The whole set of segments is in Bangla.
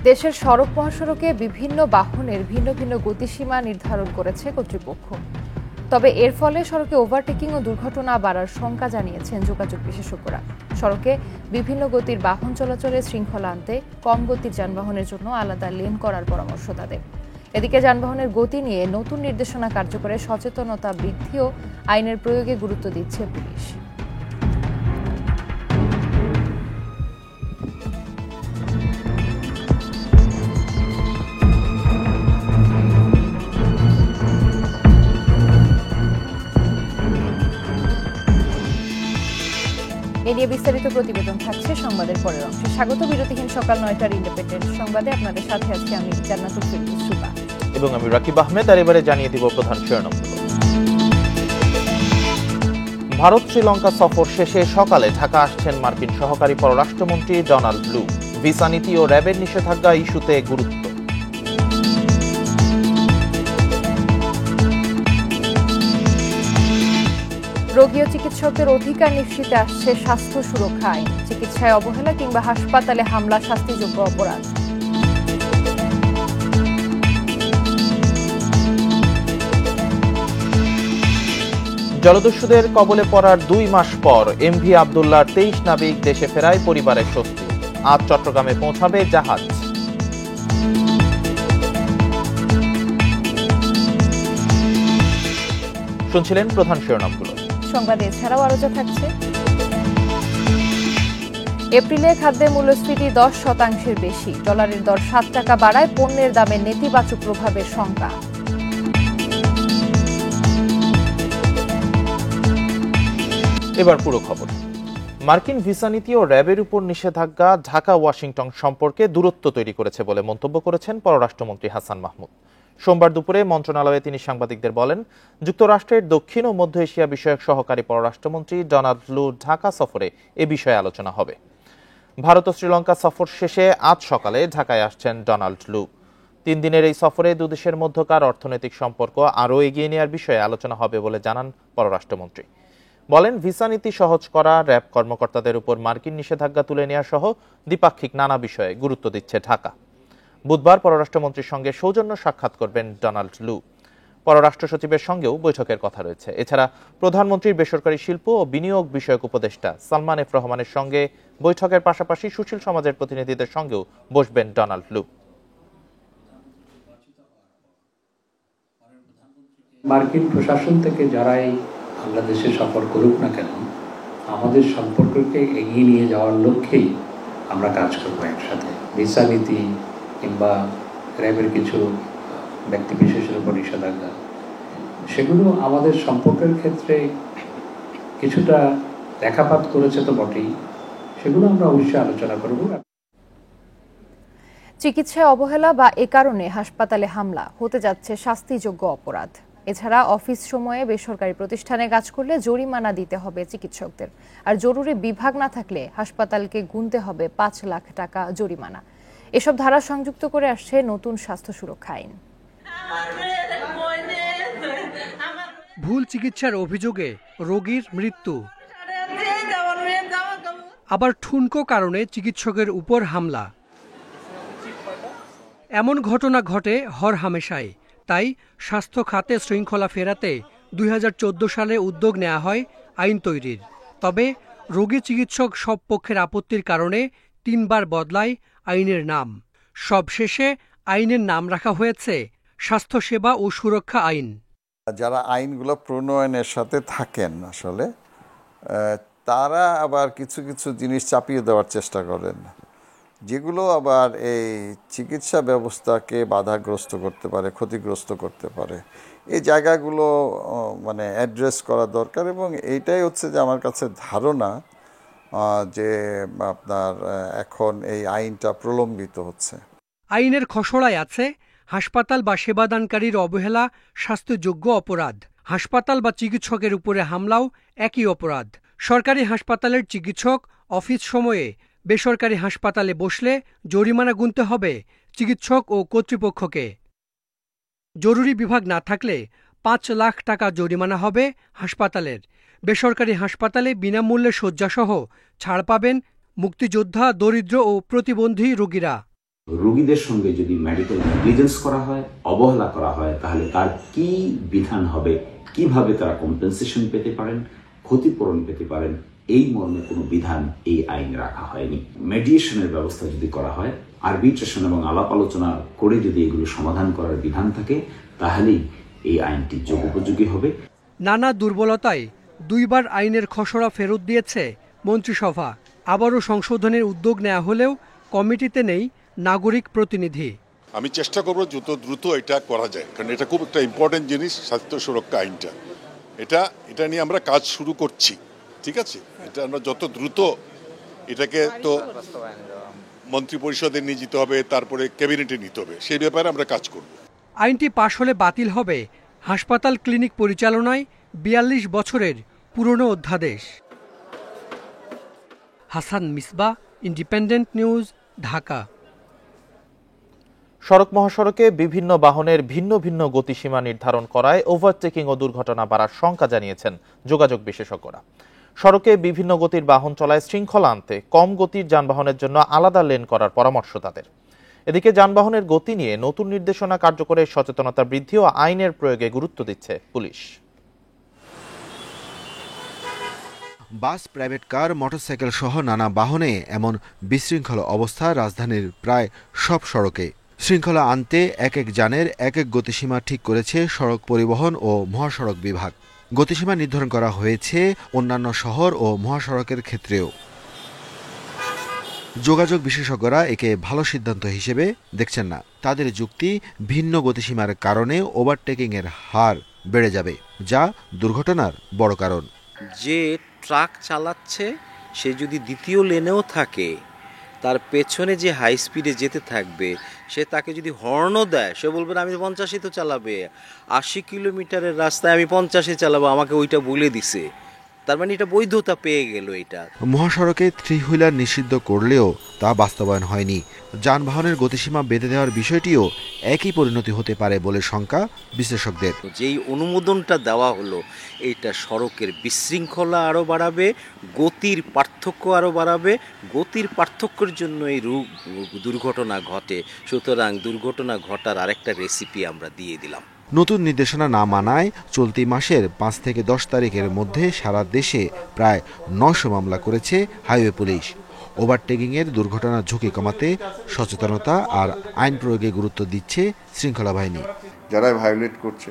দেশের সড়ক মহাসড়কে বিভিন্ন বাহনের ভিন্ন ভিন্ন গতিসীমা নির্ধারণ করেছে কর্তৃপক্ষ। তবে এর ফলে সড়কে ওভারটেকিং ও দুর্ঘটনা বাড়ার শঙ্কা জানিয়েছেন যোগাযোগ বিশেষজ্ঞরা। সড়কে বিভিন্ন গতির বাহন চলাচলে শৃঙ্খলা আনতে কম গতির যানবাহনের জন্য আলাদা লেন করার পরামর্শ তাদের। এদিকে যানবাহনের গতি নিয়ে নতুন নির্দেশনা কার্যকরে সচেতনতা বৃদ্ধি ও আইনের প্রয়োগে গুরুত্ব দিচ্ছে পুলিশ। এ নিয়ে বিস্তারিত প্রতিবেদন থাকছে সংবাদের পরের অংশে। স্বাগত বিরতিহীন সকাল ৯টার ইন্ডিপেন্ডেন্ট সংবাদে। আপনাদের সাথে আছি আমি জান্নাতুল ফিরদৌস সুবা এবং আমি রাকিব আহমেদ। আর এবারে জানিয়ে দিব প্রধান শিরোনামগুলো। ভারত শ্রীলঙ্কা সফর শেষে সকালে ঢাকা আসছেন মার্কিন সহকারী পররাষ্ট্রমন্ত্রী ডোনাল্ড লু। ভিসা নীতি ও র্যাবের নিষেধাজ্ঞা ইস্যুতে গুরুত্ব। রোগী ও চিকিৎসকদের অধিকার নিশ্চিতে আসছে স্বাস্থ্য সুরক্ষা আইন। চিকিৎসায় অবহেলা কিংবা হাসপাতালে হামলা শাস্তিযোগ্য অপরাধ। জলদস্যুদের কবলে পড়ার ২ মাস পর এমভি আবদুল্লাহর ২৩ নাবিক দেশে ফেরায় পরিবারের স্বস্তি। আজ চট্টগ্রামে পৌঁছাবে জাহাজ। শুনছিলেন প্রধান শিরোনামগুলো। সংবাদে এছাড়াও আরো যা থাকছে। এপ্রিলে খাদ্যের মূল্যস্ফীতি ১০% বেশি। ডলারের দর ৭ টাকা বাড়ায় পণ্যের দামে নেতিবাচক প্রভাবের শঙ্কা। এবার পুরো খবর। মার্কিন ভিসা নীতি ও র্যাবের উপর নিষেধাজ্ঞা ঢাকা ওয়াশিংটন সম্পর্কে দূরত্ব তৈরি করেছে বলে মন্তব্য করেছেন পররাষ্ট্রমন্ত্রী হাসান মাহমুদ। সোমবার দুপুরে মন্ত্রণালয়ে তিনি সাংবাদিকদের বলেন, যুক্তরাষ্ট্রের দক্ষিণ ও মধ্য এশিয়া বিষয়ক সহকারী পররাষ্ট্রমন্ত্রী ডোনাল্ড লু ঢাকা সফরে এ বিষয়ে আলোচনা হবে। ভারত ও শ্রীলঙ্কা সফর শেষে আজ সকালে ঢাকায় আসছেন ডোনাল্ড লু। ৩ দিনের এই সফরে দুদেশের মধ্যকার অর্থনৈতিক সম্পর্ক আরও এগিয়ে নেওয়ার বিষয়ে আলোচনা হবে বলে জানান পররাষ্ট্রমন্ত্রী। বলেন, ভিসা নীতি সহজ করা, র্যাব কর্মকর্তাদের উপর মার্কিন নিষেধাজ্ঞা তুলে নেওয়া সহ দ্বিপাক্ষিক নানা বিষয়ে গুরুত্ব দিচ্ছে ঢাকা। বুধবার পররাষ্ট্রমন্ত্রীর সঙ্গে সৌজন্য সাক্ষাৎ করবেন ডোনাল্ড লু। পররাষ্ট্র সচিবের সঙ্গেও বৈঠকের কথা রয়েছে। এছাড়া প্রধানমন্ত্রীর বেসরকারি শিল্প ও বিনিয়োগ বিষয়ক উপদেষ্টা সালমান এফ রহমানের সঙ্গে বৈঠকের পাশাপাশি সুশীল সমাজের প্রতিনিধিদের সঙ্গেও বসবেন ডোনাল্ড লু। মার্কিন প্রশাসন থেকে যারাই বাংলাদেশে সফর করুক না কেন, আমাদের সম্পর্ককে এগিয়ে নিয়ে যাওয়ার লক্ষ্যেই আমরা কাজ করবো একসাথে। ভিসা নীতি কিংবা র্যাবের কিছু ব্যক্তিবিশেষের উপর নিষেধাজ্ঞা, সেগুলো আমাদের সম্পর্কের ক্ষেত্রে কিছুটা দেখাপাত করেছে তো বটেই, সেগুলো আমরা অবশ্যই আলোচনা করব। চিকিৎসায় অবহেলা বা এ কারণে হাসপাতালে হামলা হতে যাচ্ছে শাস্তিযোগ্য অপরাধ। এছাড়া অফিস সময়ে বেসরকারি প্রতিষ্ঠানে কাজ করলে জরিমানা দিতে হবে চিকিৎসকদের। আর জরুরি বিভাগ না থাকলে হাসপাতালকে গুনতে হবে ৫ লাখ টাকা জরিমানা। এসব ধারা সংযুক্ত করে আসছে নতুন স্বাস্থ্য সুরক্ষা আইন। ভুল চিকিৎসার অভিযোগে রোগীর মৃত্যু, আবার ঠুনকো কারণে চিকিৎসকের উপর হামলা, এমন ঘটনা ঘটে হরহামেশাই। তাই স্বাস্থ্য খাতে শৃঙ্খলা ফেরাতে ২০১৪ সালে উদ্যোগ নেওয়া হয় আইন তৈরির। তবে রোগী চিকিৎসক সব পক্ষের আপত্তির কারণে ৩ বার বদলায় আইনের নাম। সবশেষে আইনের নাম রাখা হয়েছে স্বাস্থ্যসেবা ও সুরক্ষা আইন। যারা আইনগুলো প্রণয়নের সাথে থাকেন আসলে তারা আবার কিছু কিছু জিনিস চাপিয়ে দেওয়ার চেষ্টা করেন, যেগুলো আবার এই চিকিৎসা ব্যবস্থাকে বাধাগ্রস্ত করতে পারে, ক্ষতিগ্রস্ত করতে পারে। এই জায়গাগুলো মানে অ্যাড্রেস করা দরকার। এবং এইটাই হচ্ছে যে আমার কাছে ধারণা যে আপনার এখন এই আইনটা প্রলম্বিত হচ্ছে। আইনের খসড়ায় আছে হাসপাতাল বা সেবাদানকারীর অবহেলা শাস্তিযোগ্য অপরাধ। হাসপাতাল বা চিকিৎসকের উপরে হামলাও একই অপরাধ। সরকারি হাসপাতালের চিকিৎসক অফিস সময়ে বেসরকারি হাসপাতালে বসলে জরিমানা গুনতে হবে চিকিৎসক ও কর্তৃপক্ষকে। জরুরি বিভাগ না থাকলে ৫ লাখ টাকা জরিমানা হবে হাসপাতালের। বেসরকারি হাসপাতালে বিনামূল্যে শয্যাসহ ছাড় পাবেন মুক্তিযোদ্ধা, দরিদ্র ও প্রতিবন্ধী রোগীরা। রোগীদের সঙ্গে যদি মেডিকেল নেগলিজেন্স করা হয়, অবহেলা করা হয়, তাহলে তার কি বিধান হবে, কিভাবে তারা কম্পেনসেশন পেতে পারেন, ক্ষতিপূরণ পেতে পারেন, এই মর্মে কোনো বিধান এই আইনে রাখা হয়নি। মেডিয়েশনের ব্যবস্থা যদি করা হয়, আরবিট্রেশন এবং আলাপ আলোচনা করে যদি এগুলো সমাধান করার বিধান থাকে, তাহলেই এই আইনটি যুগোপযোগী হবে। নানা দুর্বলতায় দুইবার আইনের খসড়া ফেরত দিয়েছে মন্ত্রিসভা। আবারও সংশোধনের উদ্যোগ নেওয়া হলেও কমিটিতে নেই নাগরিক প্রতিনিধি। আমি চেষ্টা করব যত দ্রুত এটা করা যায়, কারণ এটা খুব একটা ইম্পর্টেন্ট জিনিস, স্বাস্থ্য সুরক্ষা আইনটা। এটা নিয়ে আমরা কাজ শুরু করছি, ঠিক আছে? এটা আমরা যত দ্রুত এটাকে তো মন্ত্রী পরিষদে নিয়ে যেতে হবে, তারপরে ক্যাবিনেটে নিতে হবে, সেই ব্যাপারে আমরা কাজ করব। আইনটি পাশ হলে বাতিল হবে হাসপাতাল ক্লিনিক পরিচালনায় ৪২ বছরের পুরনো অধ্যাদেশ। Hasan Misbah, independent news, Dhaka. সড়ক মহাসড়কে বিভিন্ন বাহনের ভিন্ন ভিন্ন গতিসীমা নির্ধারণ করায় ওভারটেকিং ও দুর্ঘটনা বাড়ার শঙ্কা জানিয়েছেন যোগাযোগ বিশেষজ্ঞরা। সড়কে বিভিন্ন গতির বাহন চলায় শৃঙ্খলা আনতে কম গতির যানবাহনের জন্য আলাদা লেন করার পরামর্শ তাদের। এদিকে যানবাহনের গতি নিয়ে নতুন নির্দেশনা কার্যকরে সচেতনতা বৃদ্ধি ও আইনের প্রয়োগে গুরুত্ব দিচ্ছে পুলিশ। বাস, প্রাইভেট কার, মোটরসাইকেল সহ নানা বাহনে এমন বিশৃঙ্খল অবস্থা রাজধানীর প্রায় সব সড়কে। শৃঙ্খলা আনতে এক এক যানের এক এক গতিসীমা ঠিক করেছে সড়ক পরিবহন ও মহাসড়ক বিভাগ। গতিসীমা নির্ধারণ করা হয়েছে অন্যান্য শহর ও মহাসড়কের ক্ষেত্রেও। যোগাযোগ বিশেষজ্ঞরা একে ভালো সিদ্ধান্ত হিসেবে দেখছেন না। তাদের যুক্তি, ভিন্ন গতিসীমার কারণে ওভারটেকিংয়ের হার বেড়ে যাবে, যা দুর্ঘটনার বড় কারণ। যে ট্রাক চালাচ্ছে সে যদি দ্বিতীয় লেনেও থাকে, তার পেছনে যে হাই স্পিডে যেতে থাকবে সে তাকে যদি হর্নও দেয়, সে বলবে আমি 50-ই তো চালাবে, 80 কিলোমিটারের রাস্তায় আমি 50-এ চালাবো, আমাকে ওইটা বলে দিছে, তার মানে এটা বৈধতা পেয়ে গেল। এটা মহাসড়কে থ্রি হুইলার নিষিদ্ধ করলেও তা বাস্তবায়ন হয়নি। যানবাহনের গতিসীমা বেঁধে দেওয়ার বিষয়টিও একই পরিণতি হতে পারে বলে শঙ্কা বিশ্লেষকদের। যেই অনুমোদনটা দেওয়া হলো, এটা সড়কের বিশৃঙ্খলা আরও বাড়াবে, গতির পার্থক্য আরও বাড়াবে, গতির পার্থক্যের জন্য এই দুর্ঘটনা ঘটে। সুতরাং দুর্ঘটনা ঘটার আরেকটা রেসিপি আমরা দিয়ে দিলাম। নতুন নির্দেশনা না মানায় চলতি মাসের ৫ থেকে ১০ তারিখের মধ্যে সারা দেশে প্রায় ৯০০ মামলা করেছে হাইওয়ে পুলিশ। ওভারটেকিংয়ের দুর্ঘটনার ঝুঁকি কমাতে সচেতনতা আর আইন প্রয়োগে গুরুত্ব দিচ্ছে শৃঙ্খলা বাহিনী। যারা ভায়োলেট করছে,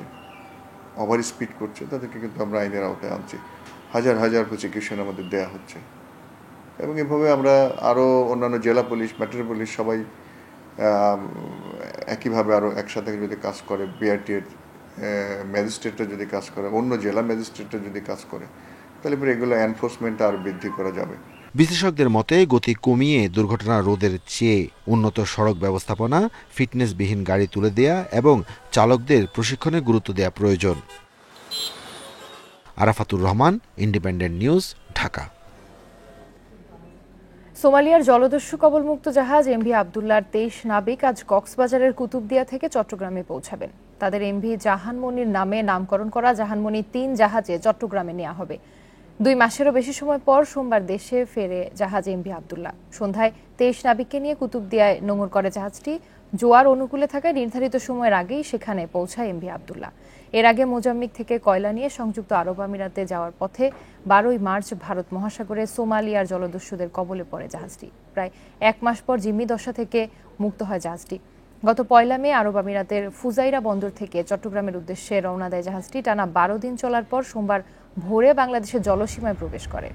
ওভার স্পিড করছে, তাদেরকে কিন্তু আমরা আইনের আওতায় আনছি। হাজার হাজার প্রসিকিউশন আমাদের দেয়া হচ্ছে, এবং এভাবে আমরা আরও অন্যান্য জেলা পুলিশ, মেট্রো পুলিশ সবাই একইভাবে আরও একসাথে যদি কাজ করে, বিআরটির ম্যাজিস্ট্রেটরা যদি কাজ করে, অন্য জেলা ম্যাজিস্ট্রেটরা যদি কাজ করে, তাহলে পরে এগুলো এনফোর্সমেন্ট আরও বৃদ্ধি করা যাবে। বিশেষজ্ঞদের মতে গতি কমিয়ে দুর্ঘটনা রোধের চেয়ে উন্নত সড়ক ব্যবস্থাপনা, ফিটনেসবিহীন গাড়ি তুলে দেয়া এবং চালকদের প্রশিক্ষণে গুরুত্ব দেওয়া প্রয়োজন। Arafatur Rahman, independent news, Dhaka. সোমালিয়ার জলদস্যু কবলমুক্ত জাহাজ এমভি আবদুল্লাহর ২৩ নাবিক আজ কক্সবাজারের কুতুবদিয়া থেকে চট্টগ্রামে পৌঁছাবেন। তাদের এমভি জাহানমনির নামে নামকরণ করা জাহানমনি ৩ জাহাজে চট্টগ্রামে নেওয়া হবে। ২ মাসেরও বেশি সময় পর সোমবার দেশে ফেরে জাহাজ এমভি আবদুল্লাহ। সন্ধ্যায় ২৩ নাবিককে নিয়ে কুতুবদিয়ায় নোঙর করে জাহাজটি। জোয়ার অনুকূলে থাকায় নির্ধারিত সময়ের আগেই সেখানে পৌঁছায় এমভি আবদুল্লাহ। এর আগে মোজাম্বিক থেকে কয়লা নিয়ে সংযুক্ত আরব আমিরাতে যাওয়ার পথে ১২ই মার্চ ভারত মহাসাগরে সোমালিয়ার জলদস্যুদের কবলে পড়ে জাহাজটি। প্রায় ১ মাস পর জিম্মি দশা থেকে মুক্ত হয় জাহাজটি। গত ১ মে আরব আমিরাতের ফুজাইরা বন্দর থেকে চট্টগ্রামের উদ্দেশ্যে রওনা দেয় জাহাজটি। টানা ১২ দিন চলার পর সোমবার ভোরে বাংলাদেশের জলসীমায় প্রবেশ করে।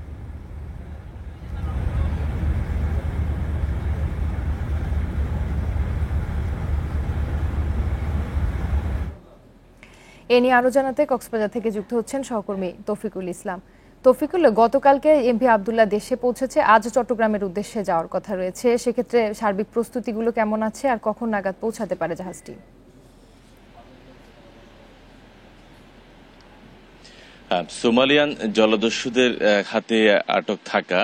এ নিয়ে আরো জানাতে কক্সবাজার থেকে যুক্ত হচ্ছেন সহকর্মী তৌফিকুল ইসলাম। তৌফিকুল, গতকালকে এমভি আবদুল্লাহ দেশে পৌঁছেছে, আজ চট্টগ্রামের উদ্দেশ্যে যাওয়ার কথা রয়েছে, সেক্ষেত্রে সার্বিক প্রস্তুতিগুলো কেমন আছে আর কখন নাগাদ পৌঁছাতে পারে জাহাজটি? সোমালিয়ান জলদস্যুদের হাতে আটক থাকা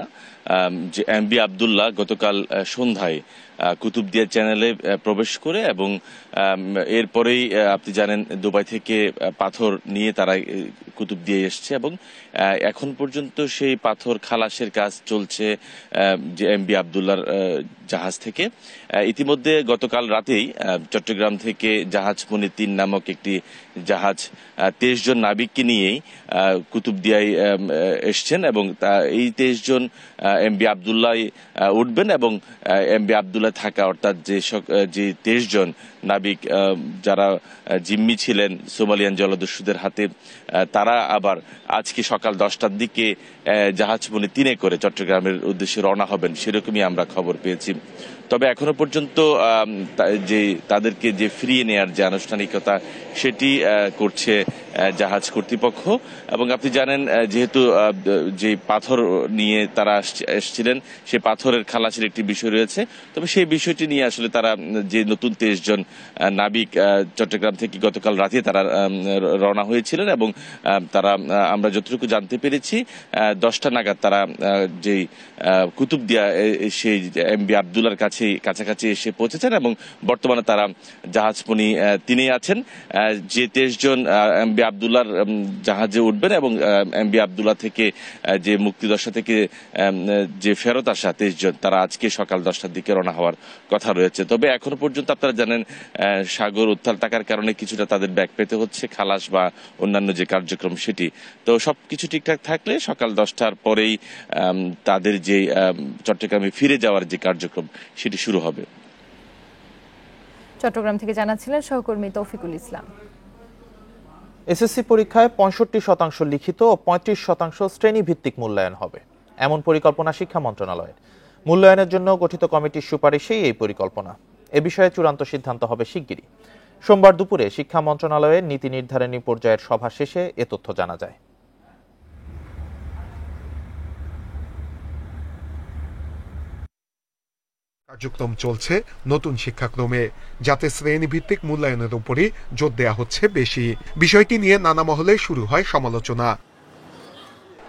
যে এমবি আবদুল্লাহ গতকাল সন্ধ্যায় কুতুবদিয়া চ্যানেলে প্রবেশ করে এবং এরপরেই আপনি জানেন দুবাই থেকে পাথর নিয়ে তারা কুতুবদিয়া এসছে এবং এখন পর্যন্ত সেই পাথর খালাসের কাজ চলছে যে এমবি আবদুল্লাহর জাহাজ থেকে। ইতিমধ্যে গতকাল রাতেই চট্টগ্রাম থেকে জাহাজমনি ৩ নামক একটি জাহাজ 23 জন নাবিককে নিয়েই কুতুবদিয়ায় এসছেন এবং এই 23 জন এমবি আবদুল্লাহ উঠবেন এবং এমবি আবদুল্লাহ থাকা অর্থাৎ যে 23 জন নাবিক যারা জিম্মি ছিলেন সোমালিয়ান জলদস্যুদের হাতে, তারা আবার আজকে সকাল 10টার দিকে জাহাজমনি 3-এ করে চট্টগ্রামের উদ্দেশ্যে রওনা হবেন, সেরকমই আমরা খবর পেয়েছি। তবে এখনো পর্যন্ত যে তাদেরকে যে ফিরিয়ে নেয়ার যে আনুষ্ঠানিকতা সেটি করছে জাহাজ কর্তৃপক্ষ। এবং আপনি জানেন যেহেতু যে পাথর নিয়ে তারা এসেছিলেন সেই পাথরের খালাসের একটি বিষয় রয়েছে, তবে সেই বিষয়টি নিয়ে আসলে তারা যে নতুন 23 জন নাবিক চট্টগ্রাম থেকে গতকাল রাতে তারা রওনা হয়েছিলেন এবং তারা আমরা যতটুকু জানতে পেরেছি 10টা নাগাদ তারা যেই কুতুবদিয়া সেই এমবি আবদুল্লাহর কাছাকাছি এসে পৌঁছেছেন এবং বর্তমানে তারা জাহাজমনি 3-এ আছেন। যে 23 জন এমবি আবদুল্লাহর জাহাজে উঠবেন এবং এমবি আবদুল্লাহ থেকে যে মুক্তিদশা থেকে যে ফেরত আসা 23 জন তারা আজকে সকাল 10টার দিকে রওনা হওয়ার কথা রয়েছে। তবে এখনো পর্যন্ত আপনারা জানেন সাগর উত্তাল থাকার কারণে কিছুটা তাদের ব্যাক পেতে হচ্ছে খালাস বা অন্যান্য যে কার্যক্রম সেটি। তো সবকিছু ঠিকঠাক থাকলে সকাল 10টার পরেই তাদের যে চট্টগ্রামে ফিরে যাওয়ার যে কার্যক্রম সেটি শুরু হবে। চট্টগ্রাম থেকে জানাচ্ছিলেন সহকর্মী তৌফিকুল ইসলাম। এসএসসি পরীক্ষায় 65% লিখিত ও 35% শ্রেণীভিত্তিক মূল্যায়ন হবে, এমন পরিকল্পনা শিক্ষা মন্ত্রণালয়ের। মূল্যায়নের জন্য গঠিত কমিটির সুপারিশেই এই পরিকল্পনা। এ বিষয়ে চূড়ান্ত সিদ্ধান্ত হবে শিগগিরই। সোমবার দুপুরে শিক্ষা মন্ত্রণালয়ের নীতি নির্ধারণী পর্যায়ের সভা শেষে এ তথ্য জানা যায়। কার্যক্রম চলছে নতুন শিক্ষাক্রমে, যাতে শ্রেণীভিত্তিক মূল্যায়নের উপরই জোর দেওয়া হচ্ছে বেশি। বিষয়টি নিয়ে নানা মহলে শুরু হয় সমালোচনা।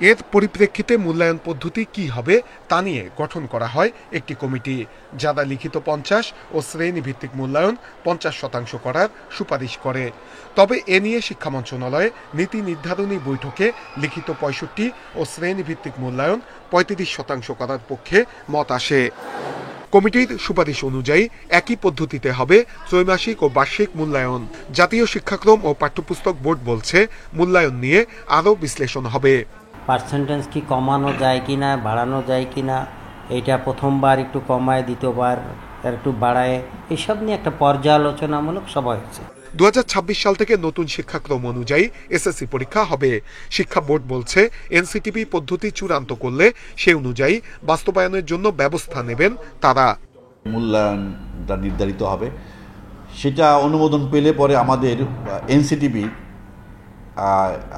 এর পরিপ্রেক্ষিতে মূল্যায়ন পদ্ধতি কি হবে তা নিয়ে গঠন করা হয় একটি কমিটি, যারা লিখিত 50 ও শ্রেণীভিত্তিক মূল্যায়ন 50% করার সুপারিশ করে। তবে এ নিয়ে শিক্ষা মন্ত্রণালয়ে নীতি নির্ধারণী বৈঠকে লিখিত 65 ও শ্রেণীভিত্তিক মূল্যায়ন 35% করার পক্ষে মত আসে। কমিটির সুপারিশ অনুযায়ী একই পদ্ধতিতে হবে ত্রৈমাসিক ও বার্ষিক মূল্যায়ন। জাতীয় শিক্ষাক্রম ও পাঠ্যপুস্তক বোর্ড বলছে মূল্যায়ন নিয়ে আরও বিশ্লেষণ হবে। পার্সেন্টেজ কি কমানো যায় কিনা, বাড়ানো যায় কিনা, এটা প্রথমবার একটু কমায়, দ্বিতীয়বার একটু বাড়ায়, এসব নিয়ে একটা পর্যালোচনামূলক সভা হয়েছে। 2026 সাল থেকে নতুন শিক্ষাক্রম অনুযায়ী এসএসসি পরীক্ষা হবে। শিক্ষা বোর্ড বলছে এনসিটিপি পদ্ধতি চূড়ান্ত করলে সে অনুযায়ী বাস্তবায়নের জন্য ব্যবস্থা নেবেন তারা। মূল্যায়নটা নির্ধারিত হবে, সেটা অনুমোদন পেলে পরে আমাদের এনসিটিপি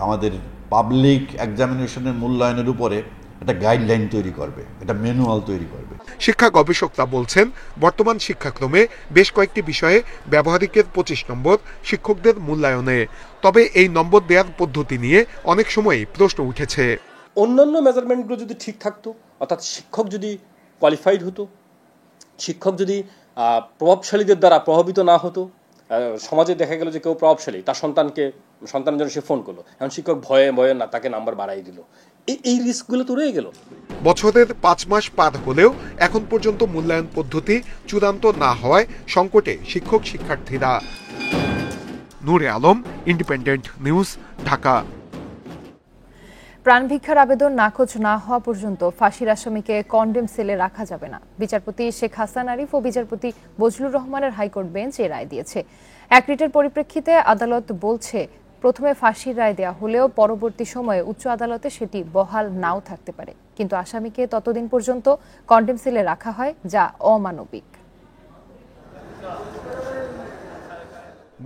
আমাদের পাবলিক এক্সামিনেশনের মূল্যায়নের উপরে একটা গাইডলাইন তৈরি করবে, একটা ম্যানুয়াল তৈরি করবে। শিক্ষা গবেষকরা বলছেন বর্তমান শিক্ষাক্রমে বেশ কয়েকটি বিষয়ে ব্যবহারিকের 25 নম্বর শিক্ষকদের মূল্যায়নে। তবে এই নম্বর দেওয়ার পদ্ধতি নিয়ে অনেক সময় প্রশ্ন উঠেছে। অন্যান্য মেজারমেন্টগুলো যদি ঠিক থাকতো, অর্থাৎ শিক্ষক যদি কোয়ালিফাইড হতো, শিক্ষক যদি প্রভাবশালীদের দ্বারা প্রভাবিত না হতো, সমাজে দেখা গেল যে কেউ প্রভাবশালী, তার সন্তানের জন্য সে ফোন করলো, এখন শিক্ষক ভয়ে না তাকে নাম্বার বাড়াই দিল, এই রিস্কগুলো তো রয়ে গেল। বছরের 5 মাস পার হলেও এখন পর্যন্ত মূল্যায়ন পদ্ধতি চূড়ান্ত না হওয়ায় সংকটে শিক্ষক শিক্ষার্থীরা। নূরে আলম, ইন্ডিপেন্ডেন্ট নিউজ, ঢাকা। প্রাণভিক্ষার আবেদন নাকচ না হওয়া পর্যন্ত ফাঁসির আসামিকে কন্ডেম সেলে রাখা যাবে না। বিচারপতি শেখ হাসান আরিফ ও বিচারপতি বজলুর রহমানের হাইকোর্ট বেঞ্চ এ রায় দিয়েছে। এক রিটের পরিপ্রেক্ষিতে আদালত বলছে প্রথমে ফাঁসির রায় দেওয়া হলেও পরবর্তী সময়ে উচ্চ আদালতে সেটি বহাল নাও থাকতে পারে, কিন্তু আসামিকে ততদিন পর্যন্ত কন্ডেম সেলে রাখা হয়, যা অমানবিক।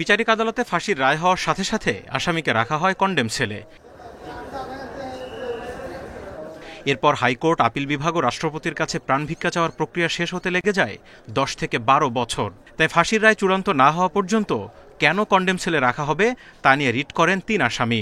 বিচারিক আদালতে ফাঁসির রায় হওয়ার সাথে সাথে আসামিকে রাখা হয় কন্ডেম সেলে। এরপর হাইকোর্ট, আপিল বিভাগ ও রাষ্ট্রপতির কাছে প্রাণভিক্ষা চাওয়ার প্রক্রিয়া শেষ হতে লেগে যায় 10 থেকে 12 বছর। তাই ফাঁসির রায় চূড়ান্ত না হওয়া পর্যন্ত কেন কন্ডেম সেলে রাখা হবে তা নিয়ে রিট করেন 3 আসামি।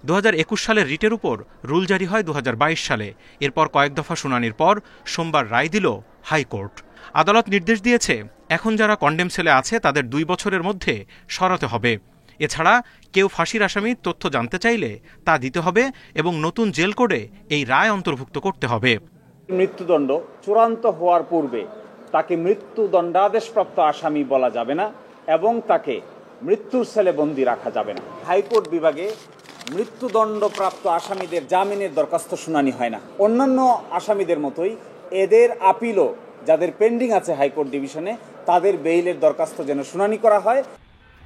2021 সালের রিটের উপর রুল জারি হয় 2022 সালে। এরপর কয়েক দফা শুনানির পর সোমবার রায় দিল হাইকোর্ট। আদালত নির্দেশ দিয়েছে, এখন যারা কন্ডেম সেলে আছে তাদের 2 বছরের মধ্যে সরাতে হবে। এছাড়া কেউ ফাঁসির আসামির তথ্য জানতে চাইলে তা দিতে হবে এবং নতুন জেল কোডে এই রায় অন্তর্ভুক্ত করতে হবে। মৃত্যুদণ্ড চূড়ান্ত হওয়ার পূর্বে তাকে মৃত্যুদণ্ডাদেশপ্রাপ্ত আসামি বলা যাবে না এবং তাকে মৃত্যুর সেলে বন্দী রাখা যাবে না। হাইকোর্ট বিভাগে মৃত্যুদণ্ডপ্রাপ্ত আসামিদের জামিনের দরখাস্ত শুনানি হয় না। অন্যান্য আসামিদের মতোই এদের আপিলও যাদের পেন্ডিং আছে হাইকোর্ট ডিভিশনে, তাদের বেইলের দরখাস্ত যেন শুনানি করা হয়।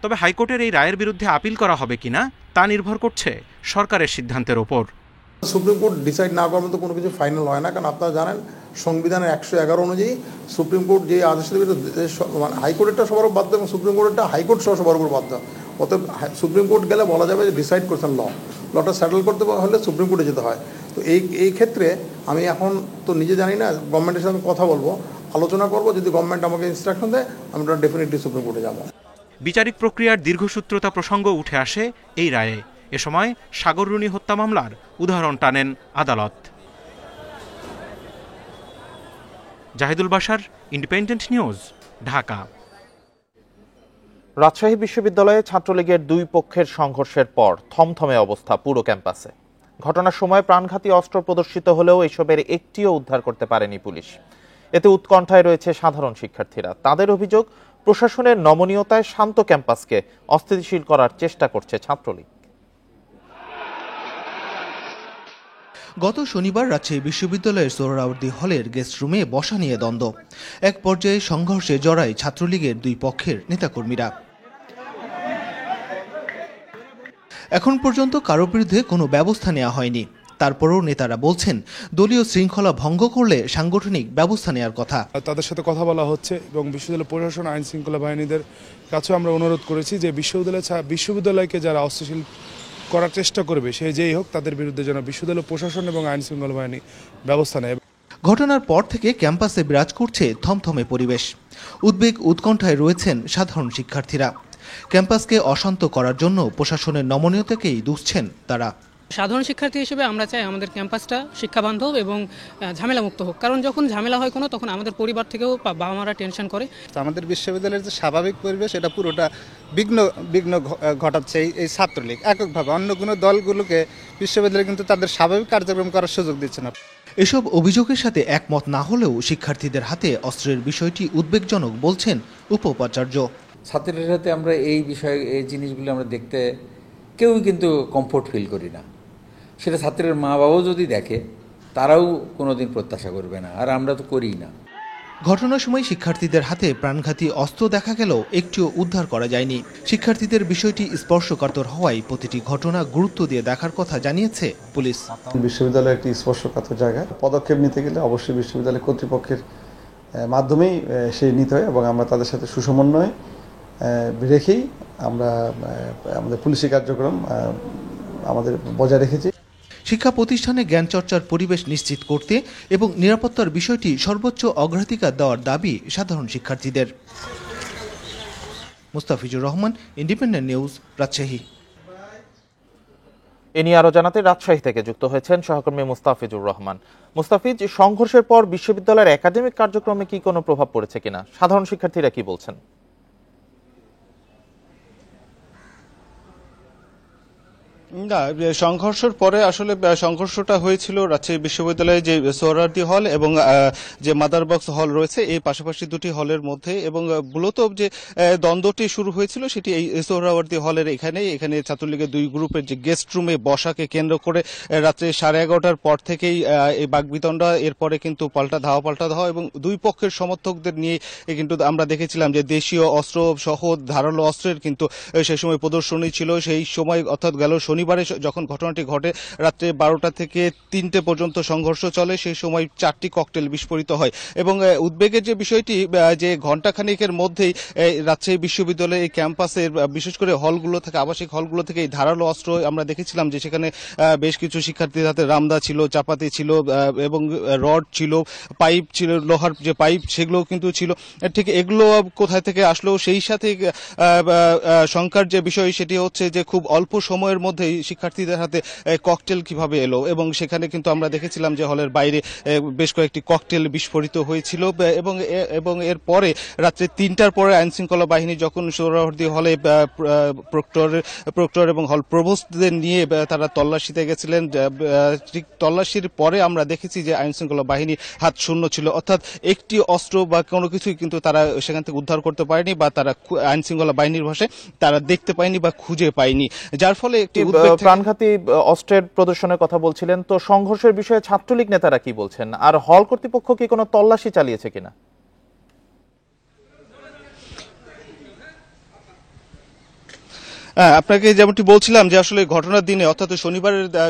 তবে হাইকোর্টের এই রায়ের বিরুদ্ধে আপিল করা হবে কিনা তা নির্ভর করছে সরকারের সিদ্ধান্তের ওপর। সুপ্রিম কোর্ট ডিসাইড না করার মতো কোনো কিছু ফাইনাল হয় না, কারণ আপনারা জানেন সংবিধানের 111 অনুযায়ী সুপ্রিম কোর্ট যে আদেশ দেবে, হাইকোর্টেরটা সবার বাধ্য এবং সুপ্রিম কোর্টেরটা হাইকোর্ট সহ সবার উপর বাধ্য। অতএব সুপ্রিম কোর্ট গেলে বলা যাবে যে ডিসাইড করছেন লটা সেটেল করতে হলে সুপ্রিম কোর্টে যেতে হয়। তো এই ক্ষেত্রে আমি এখন তো নিজে জানি না, গভর্নমেন্টের সাথে কথা বলবো, আলোচনা করব, যদি গভর্নমেন্ট আমাকে ইনস্ট্রাকশন দেয় আমি ডেফিনেটলি সুপ্রিম কোর্টে যাব। বিচারিক প্রক্রিয়ার দীর্ঘসূত্রতা প্রসঙ্গ উঠে আসে এই রায়ে। এ সময় সাগর রুনি হত্যা মামলার উদাহরণ টানেন আদালত। Jahidul Bashar, independent news, Dhaka. রাজশাহী বিশ্ববিদ্যালয়ে ছাত্রলীগের 2 পক্ষের সংঘর্ষের পর থমথমে অবস্থা পুরো ক্যাম্পাসে। ঘটনার সময় প্রাণঘাতী অস্ত্র প্রদর্শিত হলেও এসবের একটিও উদ্ধার করতে পারেনি পুলিশ। এতে উৎকণ্ঠায় রয়েছে সাধারণ শিক্ষার্থীরা। তাদের অভিযোগ, প্রশাসনের নমনীয়তায় শান্ত ক্যাম্পাসকে অস্থিতিশীল করার চেষ্টা করছে ছাত্রলীগ। গত শনিবার রাজশাহী বিশ্ববিদ্যালয়ের সোহরাওয়ার্দী হলের গেস্ট রুমে বসা নিয়ে দ্বন্দ্ব। এক পর্যায়ে সংঘর্ষে জড়ায় ছাত্রলীগের 2 পক্ষের নেতাকর্মীরা। এখন পর্যন্ত কারো বিরুদ্ধে কোনো ব্যবস্থা নেওয়া হয়নি। তারপরও নেতারা বলছেন, দলীয় শৃঙ্খলা ভঙ্গ করলে সাংগঠনিক ব্যবস্থা নেওয়ার কথা। তাদের সাথে কথা বলা হচ্ছে এবং বিশ্ববিদ্যালয় প্রশাসন, আইন শৃঙ্খলা বাহিনীদের কাছেও আমরা অনুরোধ করেছি যে বিশ্ববিদ্যালয়কে যারা অস্থিতিশীল করার চেষ্টা করবে, সে যেই হোক, তাদের বিরুদ্ধে যেন বিশ্ববিদ্যালয় প্রশাসন এবং আইন শৃঙ্খলা বাহিনী ব্যবস্থা নেয়। ঘটনার পর থেকে ক্যাম্পাসে বিরাজ করছে থমথমে পরিবেশ। উদ্বেগ উৎকণ্ঠায় রয়েছেন সাধারণ শিক্ষার্থীরা। ক্যাম্পাসকে অশান্ত করার জন্য প্রশাসনের নমনীয়তাকেই দুষছেন তারা। সাধারণ শিক্ষার্থী হিসেবে আমরা চাই আমাদের ক্যাম্পাসটা শিক্ষাবান্ধব এবং ঝামেলামুক্ত হোক, কারণ যখন ঝামেলা হয় কোনো, তখন আমাদের পরিবার থেকেও বাবা মারা টেনশন করে। আমাদের বিশ্ববিদ্যালয়ের যে স্বাভাবিক পরিবেশ, এটা পুরোটা বিঘ্ন ঘটাচ্ছে এই ছাত্রলীগ এককভাবে। অন্য কোনো দলগুলোকে বিশ্ববিদ্যালয় কিন্তু তাদের স্বাভাবিক কার্যক্রম করার সুযোগ দিচ্ছে না। এসব অভিযোগের সাথে একমত না হলেও শিক্ষার্থীদের হাতে অস্ত্রের বিষয়টি উদ্বেগজনক বলছেন উপাচার্য। ছাত্রীদের সাথে আমরা এই বিষয়ে এই জিনিসগুলো আমরা দেখতে কেউই কিন্তু কমফোর্ট ফিল করি না। সেটা ছাত্রের মা বাবাও যদি দেখে, তারাও কোনোদিন প্রত্যাশা করবে না, আর আমরা তো করি না। ঘটনার সময় শিক্ষার্থীদের হাতে প্রাণঘাতী অস্ত্র দেখা গেলেও একটিও উদ্ধার করা যায়নি। শিক্ষার্থীদের বিষয়টি স্পর্শকাতর হওয়ায় প্রতিটি ঘটনা গুরুত্ব দিয়ে দেখার কথা জানিয়েছে পুলিশ। বিশ্ববিদ্যালয় একটি স্পর্শকাতর জায়গা, পদক্ষেপ নিতে গেলে অবশ্যই বিশ্ববিদ্যালয় কর্তৃপক্ষের মাধ্যমেই সে নিতে হয় এবং আমরা তাদের সাথে সুসমন্বয় রেখেই আমরা আমাদের পুলিশি কার্যক্রম আমাদের বজায় রেখেছি। শিক্ষা প্রতিষ্ঠানে জ্ঞান চর্চার পরিবেশ নিশ্চিত করতে এবং নিরাপত্তার বিষয়টি সর্বোচ্চ অগ্রাধিকার দেওয়ার দাবি সাধারণ শিক্ষার্থীদের। Mustafizur Rahman, independent news, Rajshahi. এ নিয়ে আরো জানাতে রাজশাহী থেকে যুক্ত হয়েছেন সহকর্মী মুস্তাফিজুর রহমান। মুস্তাফিজ, সংঘর্ষের পর বিশ্ববিদ্যালয়ের একাডেমিক কার্যক্রমে কি কোনো প্রভাব পড়েছে কিনা, সাধারণ শিক্ষার্থীরা কি বলছেন? না, সংঘর্ষের পরে আসলে সংঘর্ষটা হয়েছিল রাজশাহী বিশ্ববিদ্যালয়ে যে সোহরাওয়ার্দী হল এবং যে মাদার বক্স হল রয়েছে, এই পাশাপাশি দুটি হলের মধ্যে, এবং মূলত যে দ্বন্দ্বটি শুরু হয়েছিল সেটি এই সোহরাওয়ার্দী হলের এখানে ছাত্রলীগের 2 গ্রুপের যে গেস্ট রুমে বসাকে কেন্দ্র করে রাত্রে 11:30টার পর থেকেই এই বাকবিতণ্ডা, এরপরে কিন্তু পাল্টা ধাওয়া এবং 2 পক্ষের সমর্থকদের নিয়ে কিন্তু আমরা দেখেছিলাম যে দেশীয় অস্ত্র সহ ধারালো অস্ত্রের কিন্তু সেই সময় প্রদর্শনী ছিল। সেই সময় অর্থাৎ গেল শনিবারে যখন ঘটনাটি ঘটে, রাত্রে 12টা থেকে 3টে পর্যন্ত সংঘর্ষ চলে। সেই সময় 4টি ককটেল বিস্ফোরিত হয় এবং উদ্বেগের যে বিষয়টি, যে ঘণ্টাখানেকের মধ্যেই রাজশাহী বিশ্ববিদ্যালয়ের এই ক্যাম্পাসের বিশেষ করে হলগুলো থেকে, আবাসিক হলগুলো থেকে এই ধারালো অস্ত্র আমরা দেখেছিলাম যে সেখানে বেশ কিছু শিক্ষার্থীদের হাতে রামদা ছিল, চাপাতি ছিল এবং রড ছিল, পাইপ ছিল, লোহার যে পাইপ সেগুলো কিন্তু ছিল। ঠিক এগুলো কোথায় থেকে আসলো, সেই সাথে শঙ্কার যে বিষয় সেটি হচ্ছে যে খুব অল্প সময়ের মধ্যে এই শিক্ষার্থীদের হাতে ককটেল কিভাবে এলো, এবং সেখানে কিন্তু আমরা দেখেছিলাম যে হলের বাইরে বেশ কয়েকটি ককটেল বিস্ফোরিত হয়েছিল, এবং এর পরে রাত্রে ৩টার পরে আইনশৃঙ্খলা বাহিনী যখন সোহরাওয়ার্দী হলে প্রক্টর এবং হল প্রভোস্টদের নিয়ে তারা তল্লাশিতে গেছিলেন, ঠিক তল্লাশির পরে আমরা দেখেছি যে আইনশৃঙ্খলা বাহিনী হাত শূন্য ছিল, অর্থাৎ একটি অস্ত্র বা কোনো কিছুই কিন্তু তারা সেখান থেকে উদ্ধার করতে পারেনি, বা তারা আইনশৃঙ্খলা বাহিনীর ভাষায় তারা দেখতে পায়নি বা খুঁজে পায়নি, যার ফলে একটি প্রাণঘাতী অস্ত্রের প্রদর্শনের কথা বলছিলেন। তো সংঘর্ষের বিষয়ে ছাত্রলীগ নেতারা কি বলছেন, আর হল কর্তৃপক্ষ কি কোনো তল্লাশি চালিয়েছে কিনা? আপনাকে যেমনটি বলছিলাম যে আসলে ঘটনার দিনে অর্থাৎ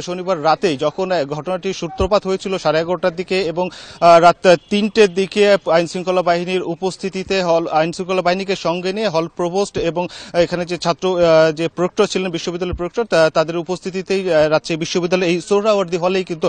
শনিবার রাতে যখন ঘটনাটি সূত্রপাত হয়েছিল 11:30টার দিকে, এবং রাত 3টের দিকে আইনশৃঙ্খলা বাহিনীর উপস্থিতিতে আইনশৃঙ্খলা বাহিনীকে সঙ্গে নিয়ে হল প্রভোস্ট এবং এখানে যে যে প্রক্টর ছিলেন, বিশ্ববিদ্যালয়ের প্রক্টর, তাদের উপস্থিতিতেই রাজশাহী বিশ্ববিদ্যালয়ের এই সোহরাওয়ার্দী হলেই কিন্তু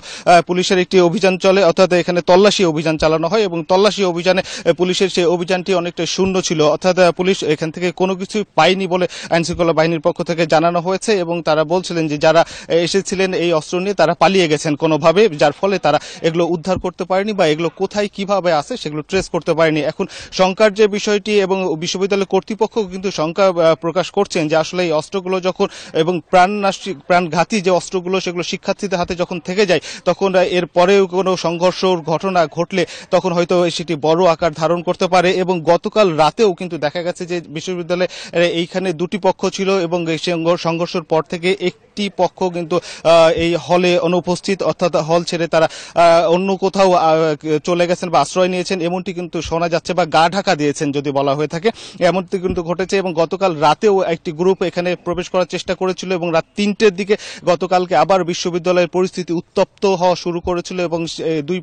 পুলিশের একটি অভিযান চলে, অর্থাৎ এখানে তল্লাশি অভিযান চালানো হয়, এবং তল্লাশি অভিযানে পুলিশের সেই অভিযানটি অনেকটা শূন্য ছিল, অর্থাৎ পুলিশ এখান থেকে কোনো কিছুই পায়নি বলে আইনশৃঙ্খলা বাহিনীর পক্ষ থেকে জানানো হয়েছে, এবং তারা বলছিলেন যে যারা এসেছিলেন এই অস্ত্র নিয়ে তারা পালিয়ে গেছেন কোনোভাবে, যার ফলে তারা এগুলো উদ্ধার করতে পারেনি বা এগুলো কোথায় কিভাবে আছে সেগুলো ট্রেস করতে পারেনি। এখন শঙ্কার যে বিষয়টি, এবং বিশ্ববিদ্যালয় কর্তৃপক্ষ কিন্তু শঙ্কা প্রকাশ করছেন যে আসলে এই অস্ত্রগুলো যখন এবং প্রাণঘাতী যে অস্ত্রগুলো সেগুলো শিক্ষার্থীদের হাতে যখন থেকে যায়, তখন এর পরেও কোনো সংঘর্ষ ঘটনা ঘটলে তখন হয়তো সেটি বড় আকার ধারণ করতে পারে। এবং গতকাল রাতেও কিন্তু দেখা গেছে যে বিশ্ববিদ্যালয়ে এইখানে দুটি পক্ষ ছিল, এবং সংঘর্ষের পর থেকে একটি পক্ষ কিন্তু এই হলে অনুপস্থিত, অর্থাৎ হল ছেড়ে তারা অন্য কোথাও চলে গেছেন বা আশ্রয় নিয়েছেন, এমনটি কিন্তু শোনা যাচ্ছে, বা গা ঢাকা দিয়েছেন যদি বলা হয়ে থাকে, এমনটি কিন্তু ঘটেছে। এবং গতকাল রাতেও একটি গ্রুপ এখানে প্রবেশ করার চেষ্টা করেছিল, এবং রাত 3টের দিকে গতকালকে আবার বিশ্ববিদ্যালয়ের পরিস্থিতি উত্তপ্ত হওয়া শুরু করেছিল, এবং দুই